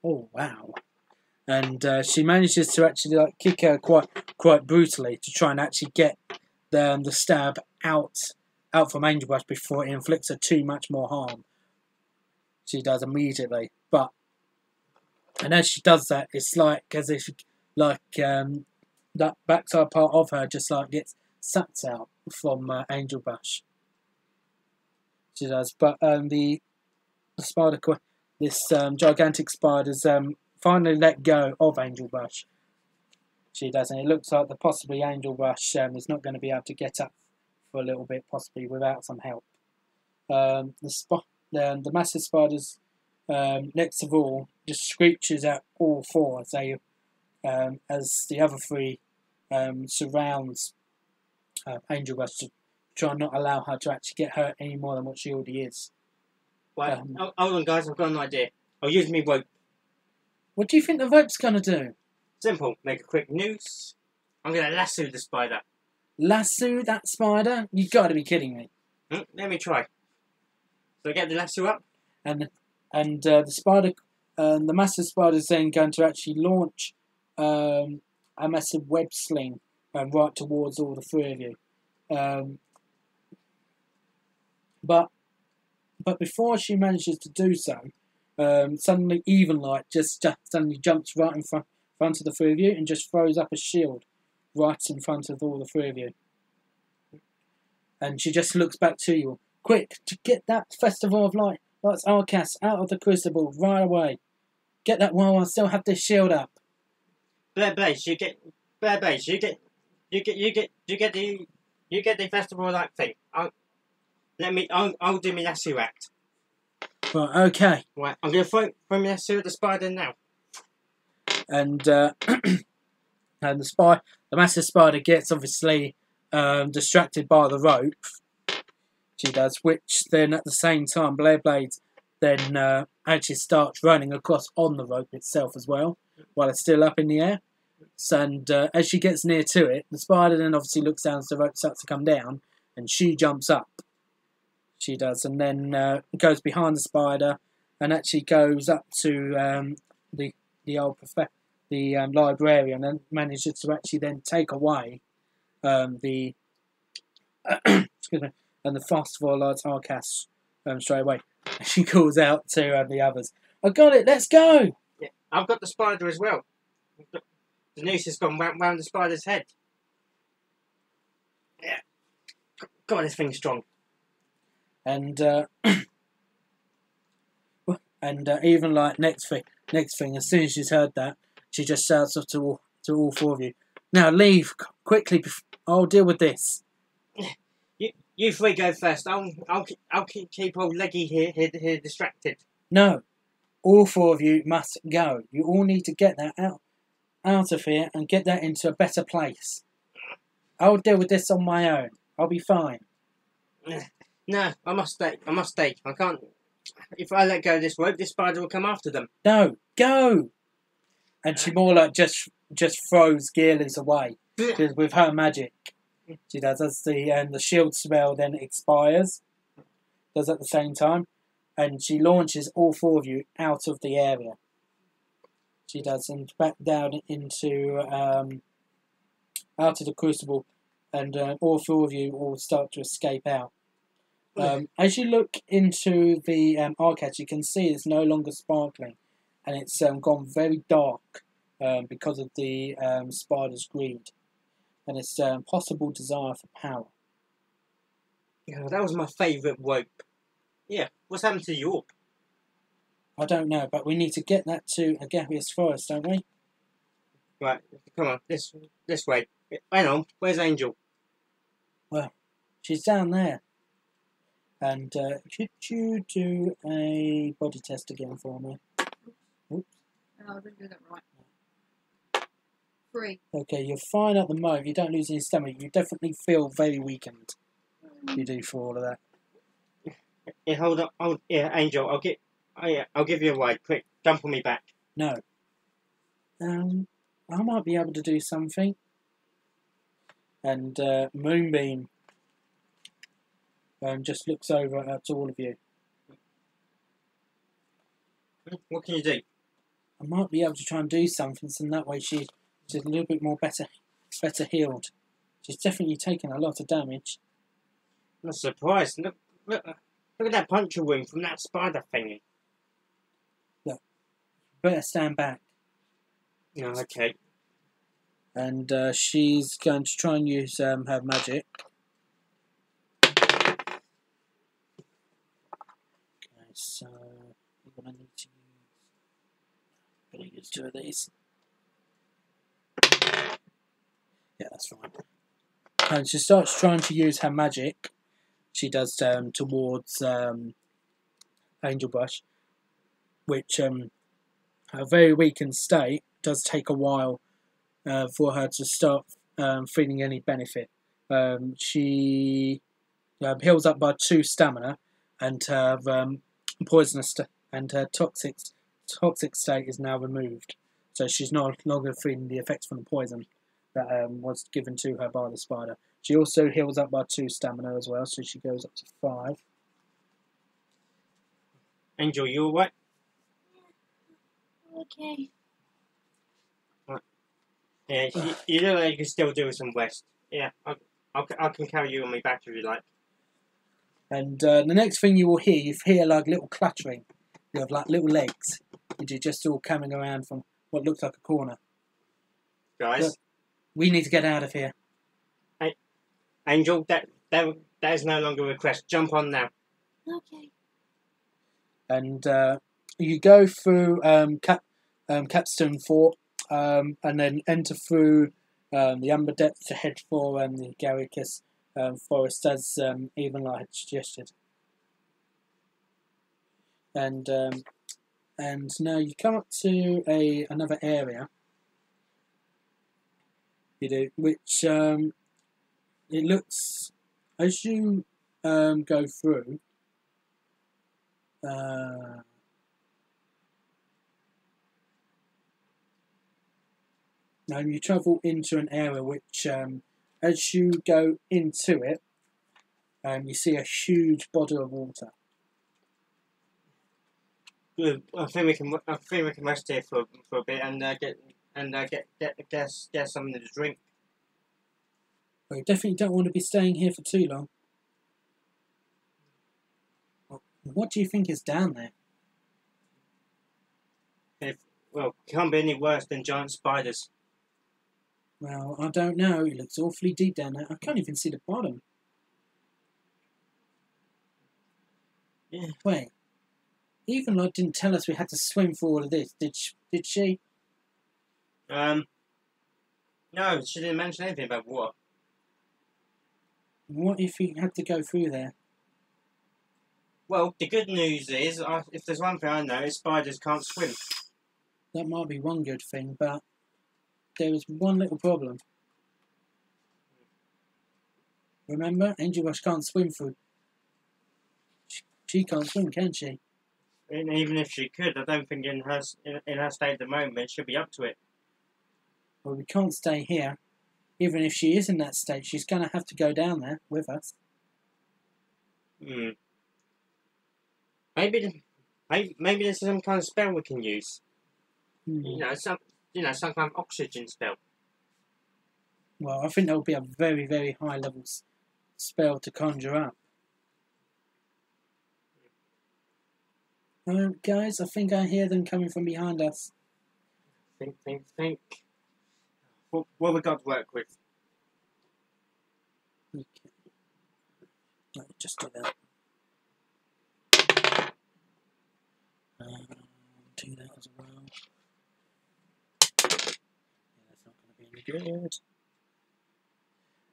Oh, wow. And she manages to actually kick her quite brutally to try and actually get the stab out from Angel Brush before it inflicts her too much more harm. She does immediately, and as she does that, it's like as if that backside part of her just like gets sucked out from Angel Brush. She does, but the spider, this gigantic spider's finally let go of Angel Brush. She does, and it looks like that possibly Angel Brush is not going to be able to get up for a little bit, possibly without some help. The massive spiders, next of all, just screeches at all four as they, as the other three surrounds Angel Brush to try and not allow her to actually get hurt any more than what she already is. Right, hold on, guys. I've got an idea. I'll use me rope. What do you think the rope's going to do? Simple. Make a quick noose. I'm going to lasso the spider. Lasso that spider? You've got to be kidding me. Let me try. So I get the lasso up. And the spider, the massive spider is then going to actually launch a massive web sling right towards all the three of you. But before she manages to do so, suddenly Evenlight just suddenly jumps right in front of the three of you and just throws up a shield right in front of all the three of you. And she just looks back to you. Quick, to get that Festival of Light's Arcas out of the Crucible right away. Get that while I still have this shield up. Blaze, you get the Festival of Light thing. I'll do my lasso act. Right, okay. Right, I'm going to throw my lasso at the spider now. And and the massive spider gets obviously distracted by the rope. She does, which then at the same time, Blades then actually starts running across on the rope itself as well, while it's still up in the air. And as she gets near to it, the spider then obviously looks down as the rope starts to come down, and she jumps up. She does, and then goes behind the spider, and actually goes up to the librarian, and manages to actually then take away the excuse me, and the Festival of Lights Arcas straight away. And she calls out to the others, "I got it, let's go!" Yeah, I've got the spider as well. The noose has gone round the spider's head. Yeah. God, this thing's strong. And even like next thing, as soon as she's heard that, she just shouts up to all four of you, "Now leave quickly! I'll deal with this." You three go first. I'll keep old Leggy here distracted. No, all four of you must go. You all need to get that out of here and get that into a better place. I'll deal with this on my own. I'll be fine. No, I must stay. I can't. If I let go of this rope, this spider will come after them. No, go! And she more like just throws Gearloose away with her magic. She does as the shield spell then expires. Does at the same time, and she launches all four of you out of the area. She does, and back down into out of the Crucible, and all four of you all start to escape out. As you look into the arcade, you can see it's no longer sparkling, and it's gone very dark because of the spider's greed and its possible desire for power. Yeah, that was my favourite rope. Yeah, what's happened to the orb? I don't know, but we need to get that to Agapius first, don't we? Right, come on, this way. Hang on, where's Angel? Well, she's down there. And could you do a body test again for me? Oops. No, I didn't do that right. 3. Okay, you're fine at the moment. You don't lose any stamina. You definitely feel very weakened. You do for all of that. Yeah, hold on. Angel, I'll give you a ride. Quick, jump on me back. No. I might be able to do something. And Moonbeam just looks over at all of you. What can you do? I might be able to try and do something, so that way she's a little bit more better healed. She's definitely taken a lot of damage. I'm not surprised. Look at that puncture wound from that spider thingy. Better stand back. No, okay. And she's going to try and use her magic. Okay, so we're going to need to use 2 of these. Yeah, that's fine. And she starts trying to use her magic. She does towards Angel Brush, which a very weakened state does take a while for her to start feeling any benefit. She heals up by 2 stamina, and her poisonous and her toxic state is now removed. So she's no longer feeling the effects from the poison that was given to her by the spider. She also heals up by 2 stamina as well, so she goes up to 5. Angel, you alright? Okay. Yeah, you look like you can still do some rest. Yeah, I can carry you on my back if you like. And the next thing you will hear, you hear like little clattering. You have like little legs, which are just all coming around from what looks like a corner. Guys, Look, we need to get out of here. Angel, that is no longer a request. Jump on now. Okay. And you go through Capstone Fort, and then enter through the Amber Depth to head for the Garricus Forest, as Evenlight had suggested. And now you come up to another area. You do, which it looks, as you go through. Now you travel into an area which, as you go into it, you see a huge body of water. Good. I think we can rest here for a bit and get something to drink. Well, you definitely don't want to be staying here for too long. What do you think is down there? Can't be any worse than giant spiders. Well, I don't know. It looks awfully deep down there. I can't even see the bottom. Yeah. Wait. Evenlight didn't tell us we had to swim for all of this, did she? No, she didn't mention anything about water. What if we had to go through there? Well, the good news is, if there's one thing I know, is spiders can't swim. That might be one good thing, but there is one little problem. Remember, Angel Rush can't swim through. She can't swim, can she? And even if she could, I don't think in her state at the moment she'll be up to it. Well, we can't stay here. Even if she is in that state, she's going to have to go down there with us. Maybe there's some kind of spell we can use. Some kind of oxygen spell. Well, I think that would be a very, very high level spell to conjure up. Guys, I think I hear them coming from behind us. Think. What we got to work with? Okay. Let me just do that. Do that as well. Yeah, that's not going to be any good.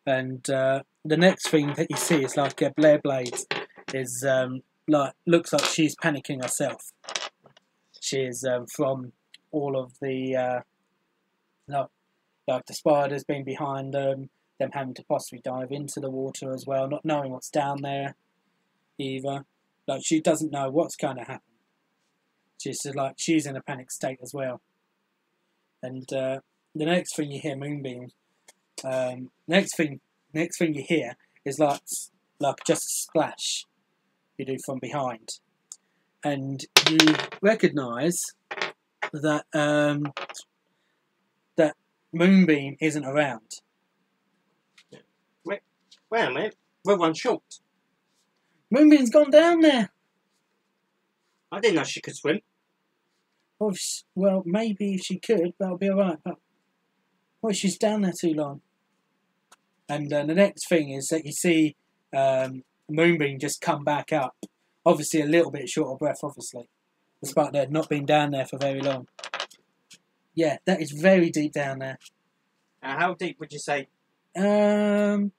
And the next thing that you see is like Blair Blades is looks like she's panicking herself. She is from all of the like the spiders being behind them having to possibly dive into the water as well, not knowing what's down there either. Like she doesn't know what's going to happen. She's in a panic state as well. And the next thing you hear, Moonbeam. Next thing you hear is like just a splash. You do from behind, and you recognise that that Moonbeam isn't around. Wait a minute. We're one short. Moonbeam's gone down there. I didn't know she could swim. Well, maybe if she could, that'll be alright. But she's down there too long. And the next thing is that you see Moonbeam just come back up. Obviously, a little bit short of breath, obviously, despite there not being down there for very long. Yeah, that is very deep down there. How deep would you say? Well,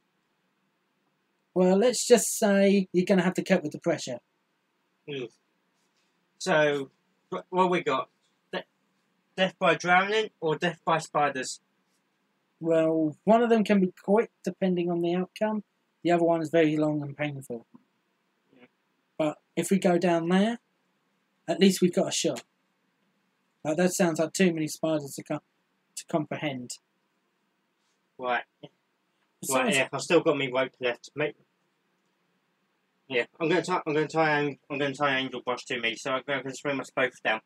let's just say you're going to have to cope with the pressure. So, what we got? Death by drowning or death by spiders? Well, one of them can be quick, depending on the outcome. The other one is very long and painful. Yeah. But if we go down there, at least we've got a shot. That sounds like too many spiders to comprehend. Right. Right. Yeah, I've still got me rope left. Yeah, I'm going to tie Angel Boss to me, so I can swim us both down.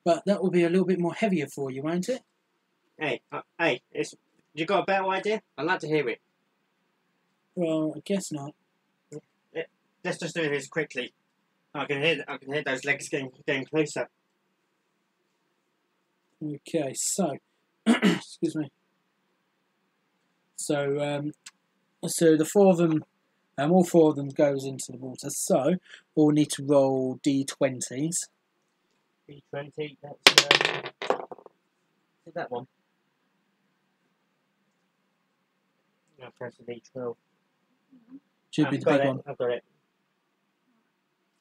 But that will be a little bit more heavier for you, won't it? Hey, you got a better idea? I'd like to hear it. Well, I guess not. Let's just do this quickly. I can hear those legs getting closer. Okay, so excuse me. So the four of them, all four of them goes into the water. So we'll need to roll d20s. D20. That's is that one? No, press the D12. Should be the big one. I've got it.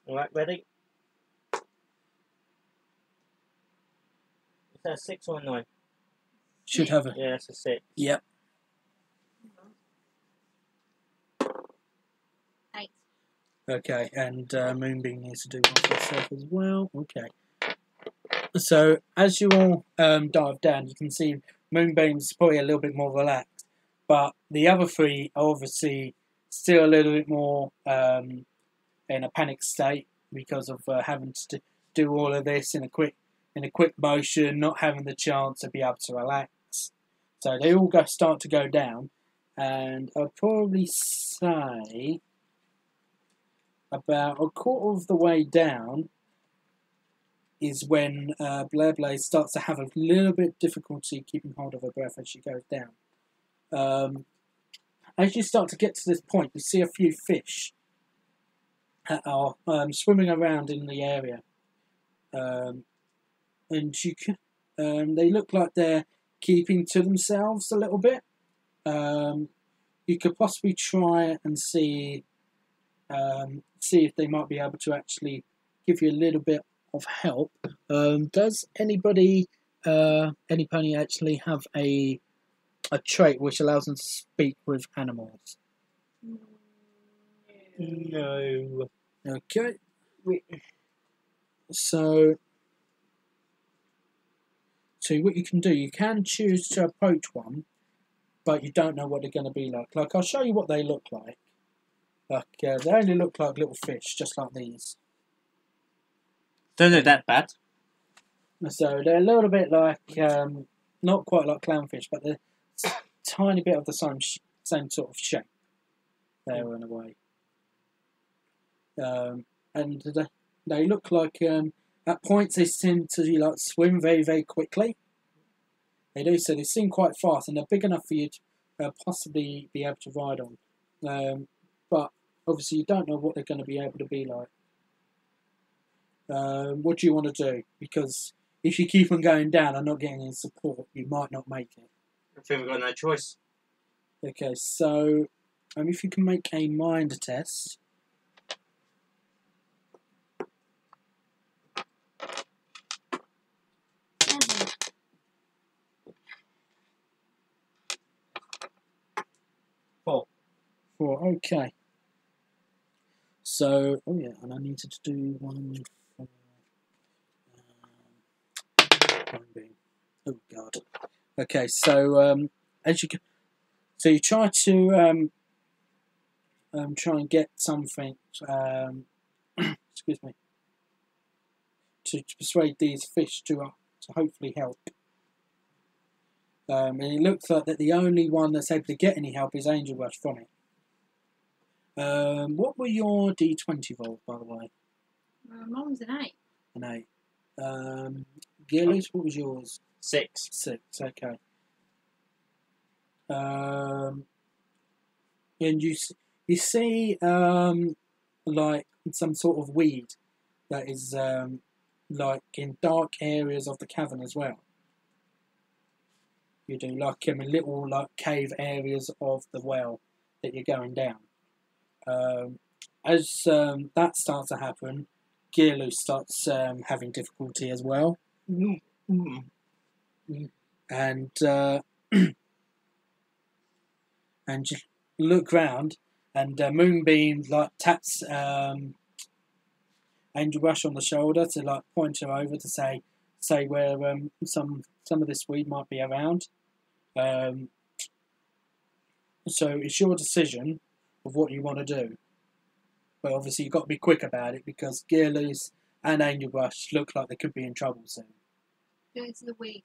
All right, ready? Is that a 6 or a 9? Should have a. Yeah, that's a 6. Yep. 8. Okay, and Moonbeam needs to do one for herself as well. Okay. So as you all dive down, you can see Moonbeam's probably a little bit more relaxed, but the other three are obviously still a little bit more in a panic state because of having to do all of this in a quick motion, not having the chance to be able to relax. So they all start to go down, and I'd probably say about a quarter of the way down is when Blair starts to have a little bit of difficulty keeping hold of her breath as she goes down. As you start to get to this point, you see a few fish that are swimming around in the area. And you can, they look like they're keeping to themselves a little bit. You could possibly try and see if they might be able to actually give you a little bit of help. Does any pony actually have a trait which allows them to speak with animals? No. Okay. So what you can do, you can choose to approach one, but you don't know what they're going to be like. Like, I'll show you what they look like. Like, they only look like little fish, just like these. Don't look that bad. So they're a little bit like, not quite like clownfish, but they're a tiny bit of the same sort of shape there in a way. And they look like, at points they seem to like swim very, very quickly. They do, so they seem quite fast, and they're big enough for you to possibly be able to ride on. But obviously you don't know what they're going to be able to be like. What do you want to do? Because if you keep on going down and not getting any support, you might not make it. I think we've got no choice. Okay, so if you can make a mind test. Four, okay. So, oh yeah, and I needed to do one for oh god. Okay, so as you can, so you try to try and get something excuse me, to persuade these fish to hopefully help. And it looks like that the only one that's able to get any help is Angel Rush from it. What were your D20 rolls, by the way? Mine was an 8. An 8. Gearloose, what was yours? 6. 6, okay. And you see like some sort of weed that is like in dark areas of the cavern as well. You do like in little like cave areas of the well that you're going down. As that starts to happen, Gearloose starts having difficulty as well. And and you look round, and Moonbeam like taps Angel Rush on the shoulder to like point her over to say where some of this weed might be around. So it's your decision of what you want to do. But obviously you've got to be quick about it because Gearloose and Angel Rush look like they could be in trouble soon. Go to the weed.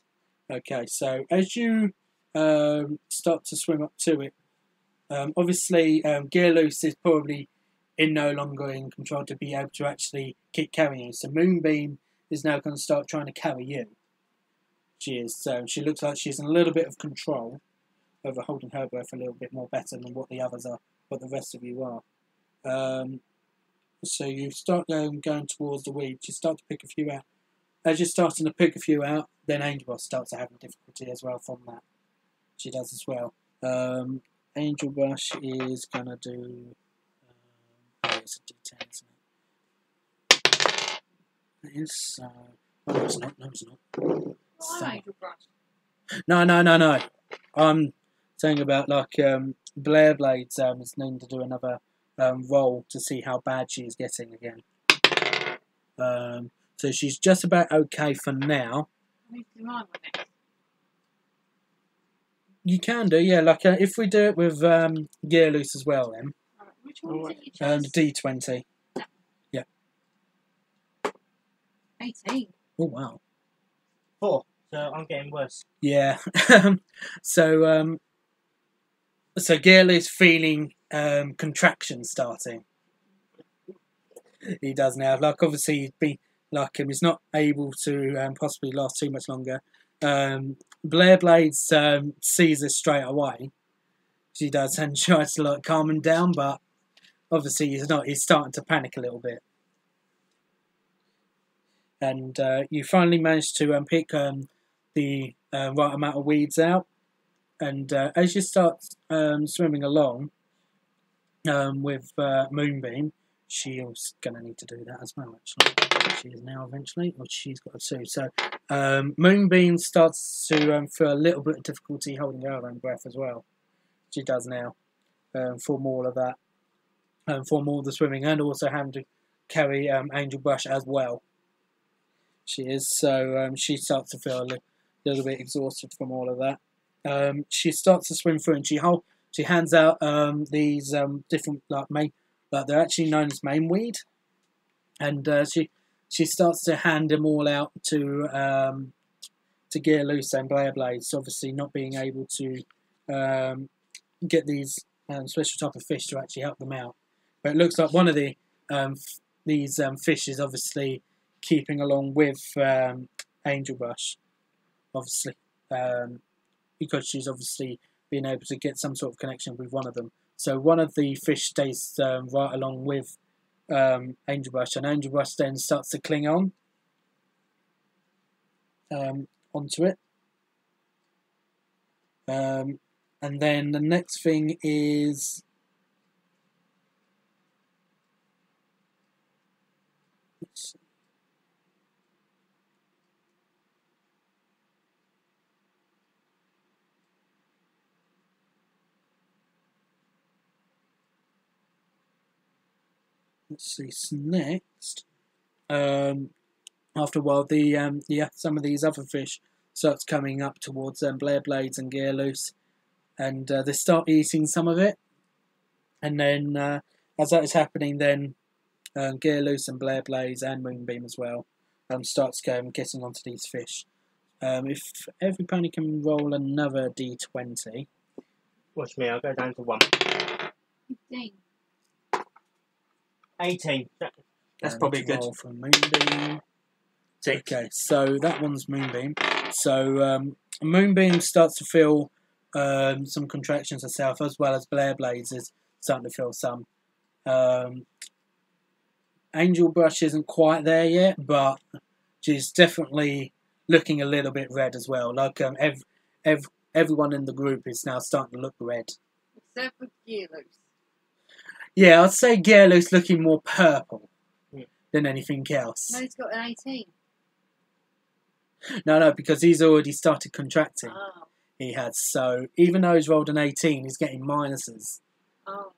Okay, so as you start to swim up to it, obviously Gearloose is probably no longer in control to be able to actually keep carrying you. So Moonbeam is now going to start trying to carry you. She is. So she looks like she's in a little bit of control over holding her breath a little bit more better than what the others are, what the rest of you are. So you start going towards the weeds. You start to pick a few out. As you're starting to pick a few out, then Angel Rush starts having difficulty as well from that. She does as well. Angel Rush is going to do... it's a D10, isn't it? It is, oh, no, it's not. No, it's not. Why Angel Rush? No. I'm saying about like Blair Blades is known to do another roll to see how bad she is getting again. So she's just about okay for now. I need to do mine next. You can do, yeah. Like if we do it with Gearloose as well, then. Right, which one was it you chose? D20. 18. Oh wow. 4. So I'm getting worse. Yeah. So Gearloose feeling contraction starting. He does now. Like obviously he'd be like him. He's not able to possibly last too much longer. Blair Blades sees this straight away. She does and tries to like calm him down, but obviously he's not. He's starting to panic a little bit. And you finally manage to pick the right amount of weeds out. And as you start swimming along with Moonbeam, she's going to need to do that as well, actually. She is now eventually, or she's got a 2. So Moonbeam starts to feel a little bit of difficulty holding her own breath as well. She does now for more of that, for more of the swimming, and also having to carry Angel Rush as well. She is, so she starts to feel a little bit exhausted from all of that. She starts to swim through, and she hands out these different like they're actually known as main weed, and she starts to hand them all out to Gearloose and Blair Blades. Obviously, not being able to get these special type of fish to actually help them out, but it looks like one of these fish is obviously keeping along with Angel Rush, obviously. Because she's obviously been able to get some sort of connection with one of them. So one of the fish stays right along with Angel Rush, and Angel Rush then starts to cling on onto it. And then the next thing is... Let's see. Let's see. So next, after a while, some of these other fish starts coming up towards Blair Blades and Gearloose, and they start eating some of it. And then, as that is happening, then Gearloose and Blair Blades and Moonbeam as well starts getting onto these fish. If every pony can roll another d20. Watch me, I'll go down to 1. 15. 18. That's And probably good. roll for Moonbeam. 6. Okay, so that one's Moonbeam. So Moonbeam starts to feel some contractions herself, as well as Blair Blades is starting to feel some. Angel Brush isn't quite there yet, but she's definitely looking a little bit red as well. Like everyone in the group is now starting to look red. Except for Gearloose. Yeah, I'd say Gearloose looking more purple than anything else. No, he's got an 18. No, because he's already started contracting. Oh. He has. So even though he's rolled an 18, he's getting minuses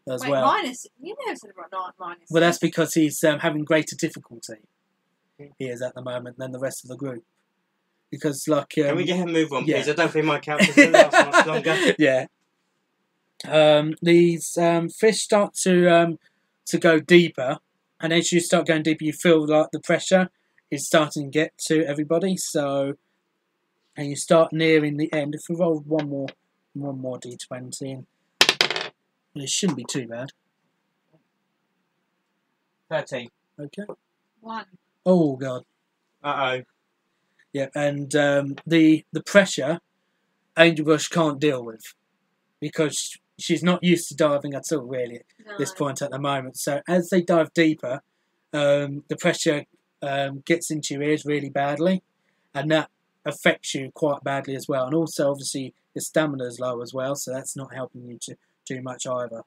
as Wait, well. minus? You never said about minus. Well, that's because he's having greater difficulty. He is at the moment than the rest of the group. Because, like... Can we get him move on, yeah. please? I don't think my character's going to last much longer. Yeah. These fish start to go deeper. And as you start going deeper, you feel like the pressure is starting to get to everybody. So... And you start nearing the end. If we roll one more d20, and it shouldn't be too bad. 13. Okay. 1. Oh god. Uh-oh. Yeah, and the pressure Angel Brush can't deal with because she's not used to diving at all, really, at this point at the moment. So as they dive deeper, the pressure gets into your ears really badly, and that affects you quite badly as well. And also, obviously, your stamina is low as well, so that's not helping you to do much either.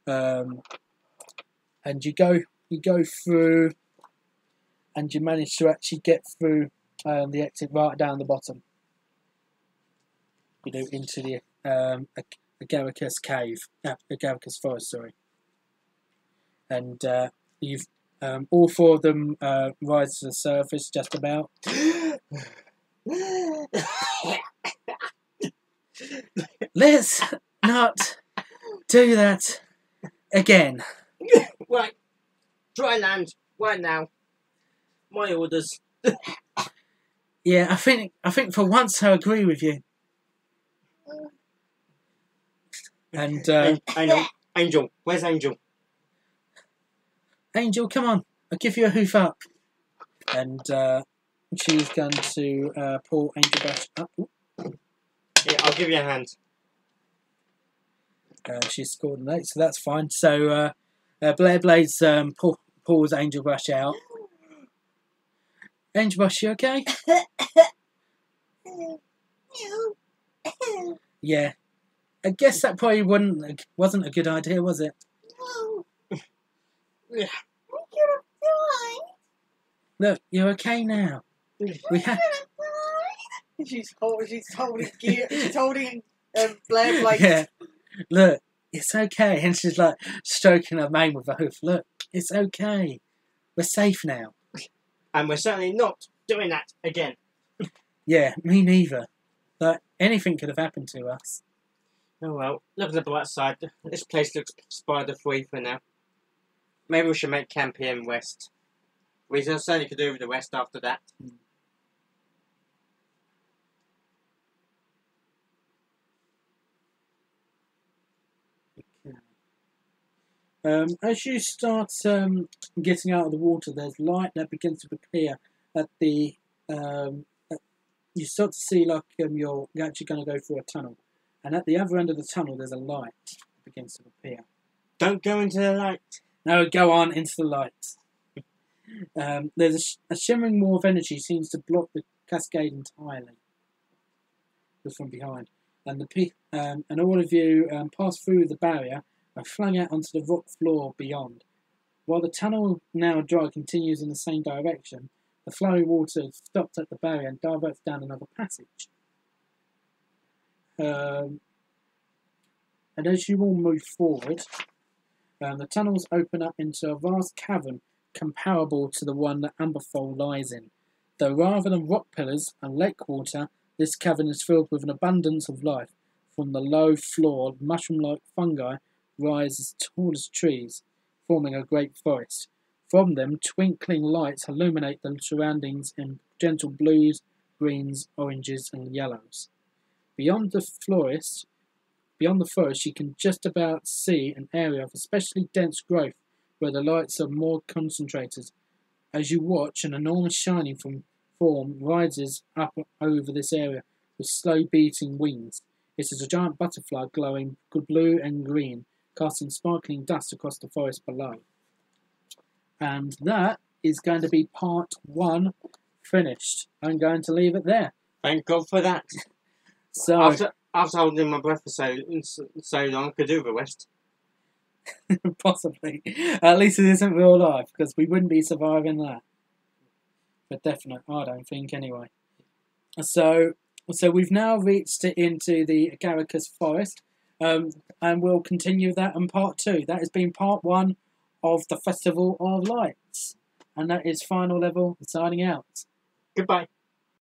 And you go through, and you manage to actually get through the exit right down the bottom. You do into the Agaricus cave, Agaricus forest, sorry. And you've all 4 of them rise to the surface just about. Let's not do that again. Right. Dry land. Right now. My orders. Yeah, I think for once I agree with you. And Angel. Where's Angel? Angel, come on. I'll give you a hoof up. And she's going to pull Angel Brush up. Yeah, I'll give you a hand. She's scored an 8, so that's fine. So Blair Blades pulls Angel Brush out. Angel Brush, you okay? Yeah. I guess that probably wasn't a good idea, was it? No. Yeah. We could have died. Look, you're okay now. We have. She's holding Blair Blades. Yeah. Look, it's okay. And she's like stroking her mane with a hoof. Look, it's okay. We're safe now. And we're certainly not doing that again. Yeah, me neither. Like, anything could have happened to us. Oh well, look at the bright side. This place looks spider-free for now. Maybe we should make camp here in West. We certainly could do with the West after that. As you start getting out of the water, there's light that begins to appear at the. You start to see like you're actually going to go through a tunnel, and at the other end of the tunnel, there's a light that begins to appear. Don't go into the light. No, go on into the light. There's a shimmering wall of energy seems to block the cascade entirely from behind, and and all of you pass through the barrier and flung out onto the rock floor beyond. While the tunnel, now dry, continues in the same direction, the flowing water stops at the barrier and diverts down another passage. And as you all move forward, the tunnels open up into a vast cavern comparable to the one that Amberfold lies in. Though rather than rock pillars and lake water, this cavern is filled with an abundance of life. From the low floor, mushroom-like fungi rise as tall as trees, forming a great forest. From them, twinkling lights illuminate the surroundings in gentle blues, greens, oranges, and yellows. Beyond the forest, you can just about see an area of especially dense growth where the lights are more concentrated. As you watch, an enormous shining form rises up over this area with slow beating wings. It is a giant butterfly glowing blue and green, casting sparkling dust across the forest below. And that is going to be part 1 finished. I'm going to leave it there. Thank God for that. So After holding my breath for so long, I could do the rest. possibly. At least it isn't real life, because we wouldn't be surviving that. But definitely, I don't think anyway. So we've now reached into the Agaricus forest, and we'll continue that in part 2. That has been part 1 of the Festival of Lights, and that is Final Level signing out. Goodbye.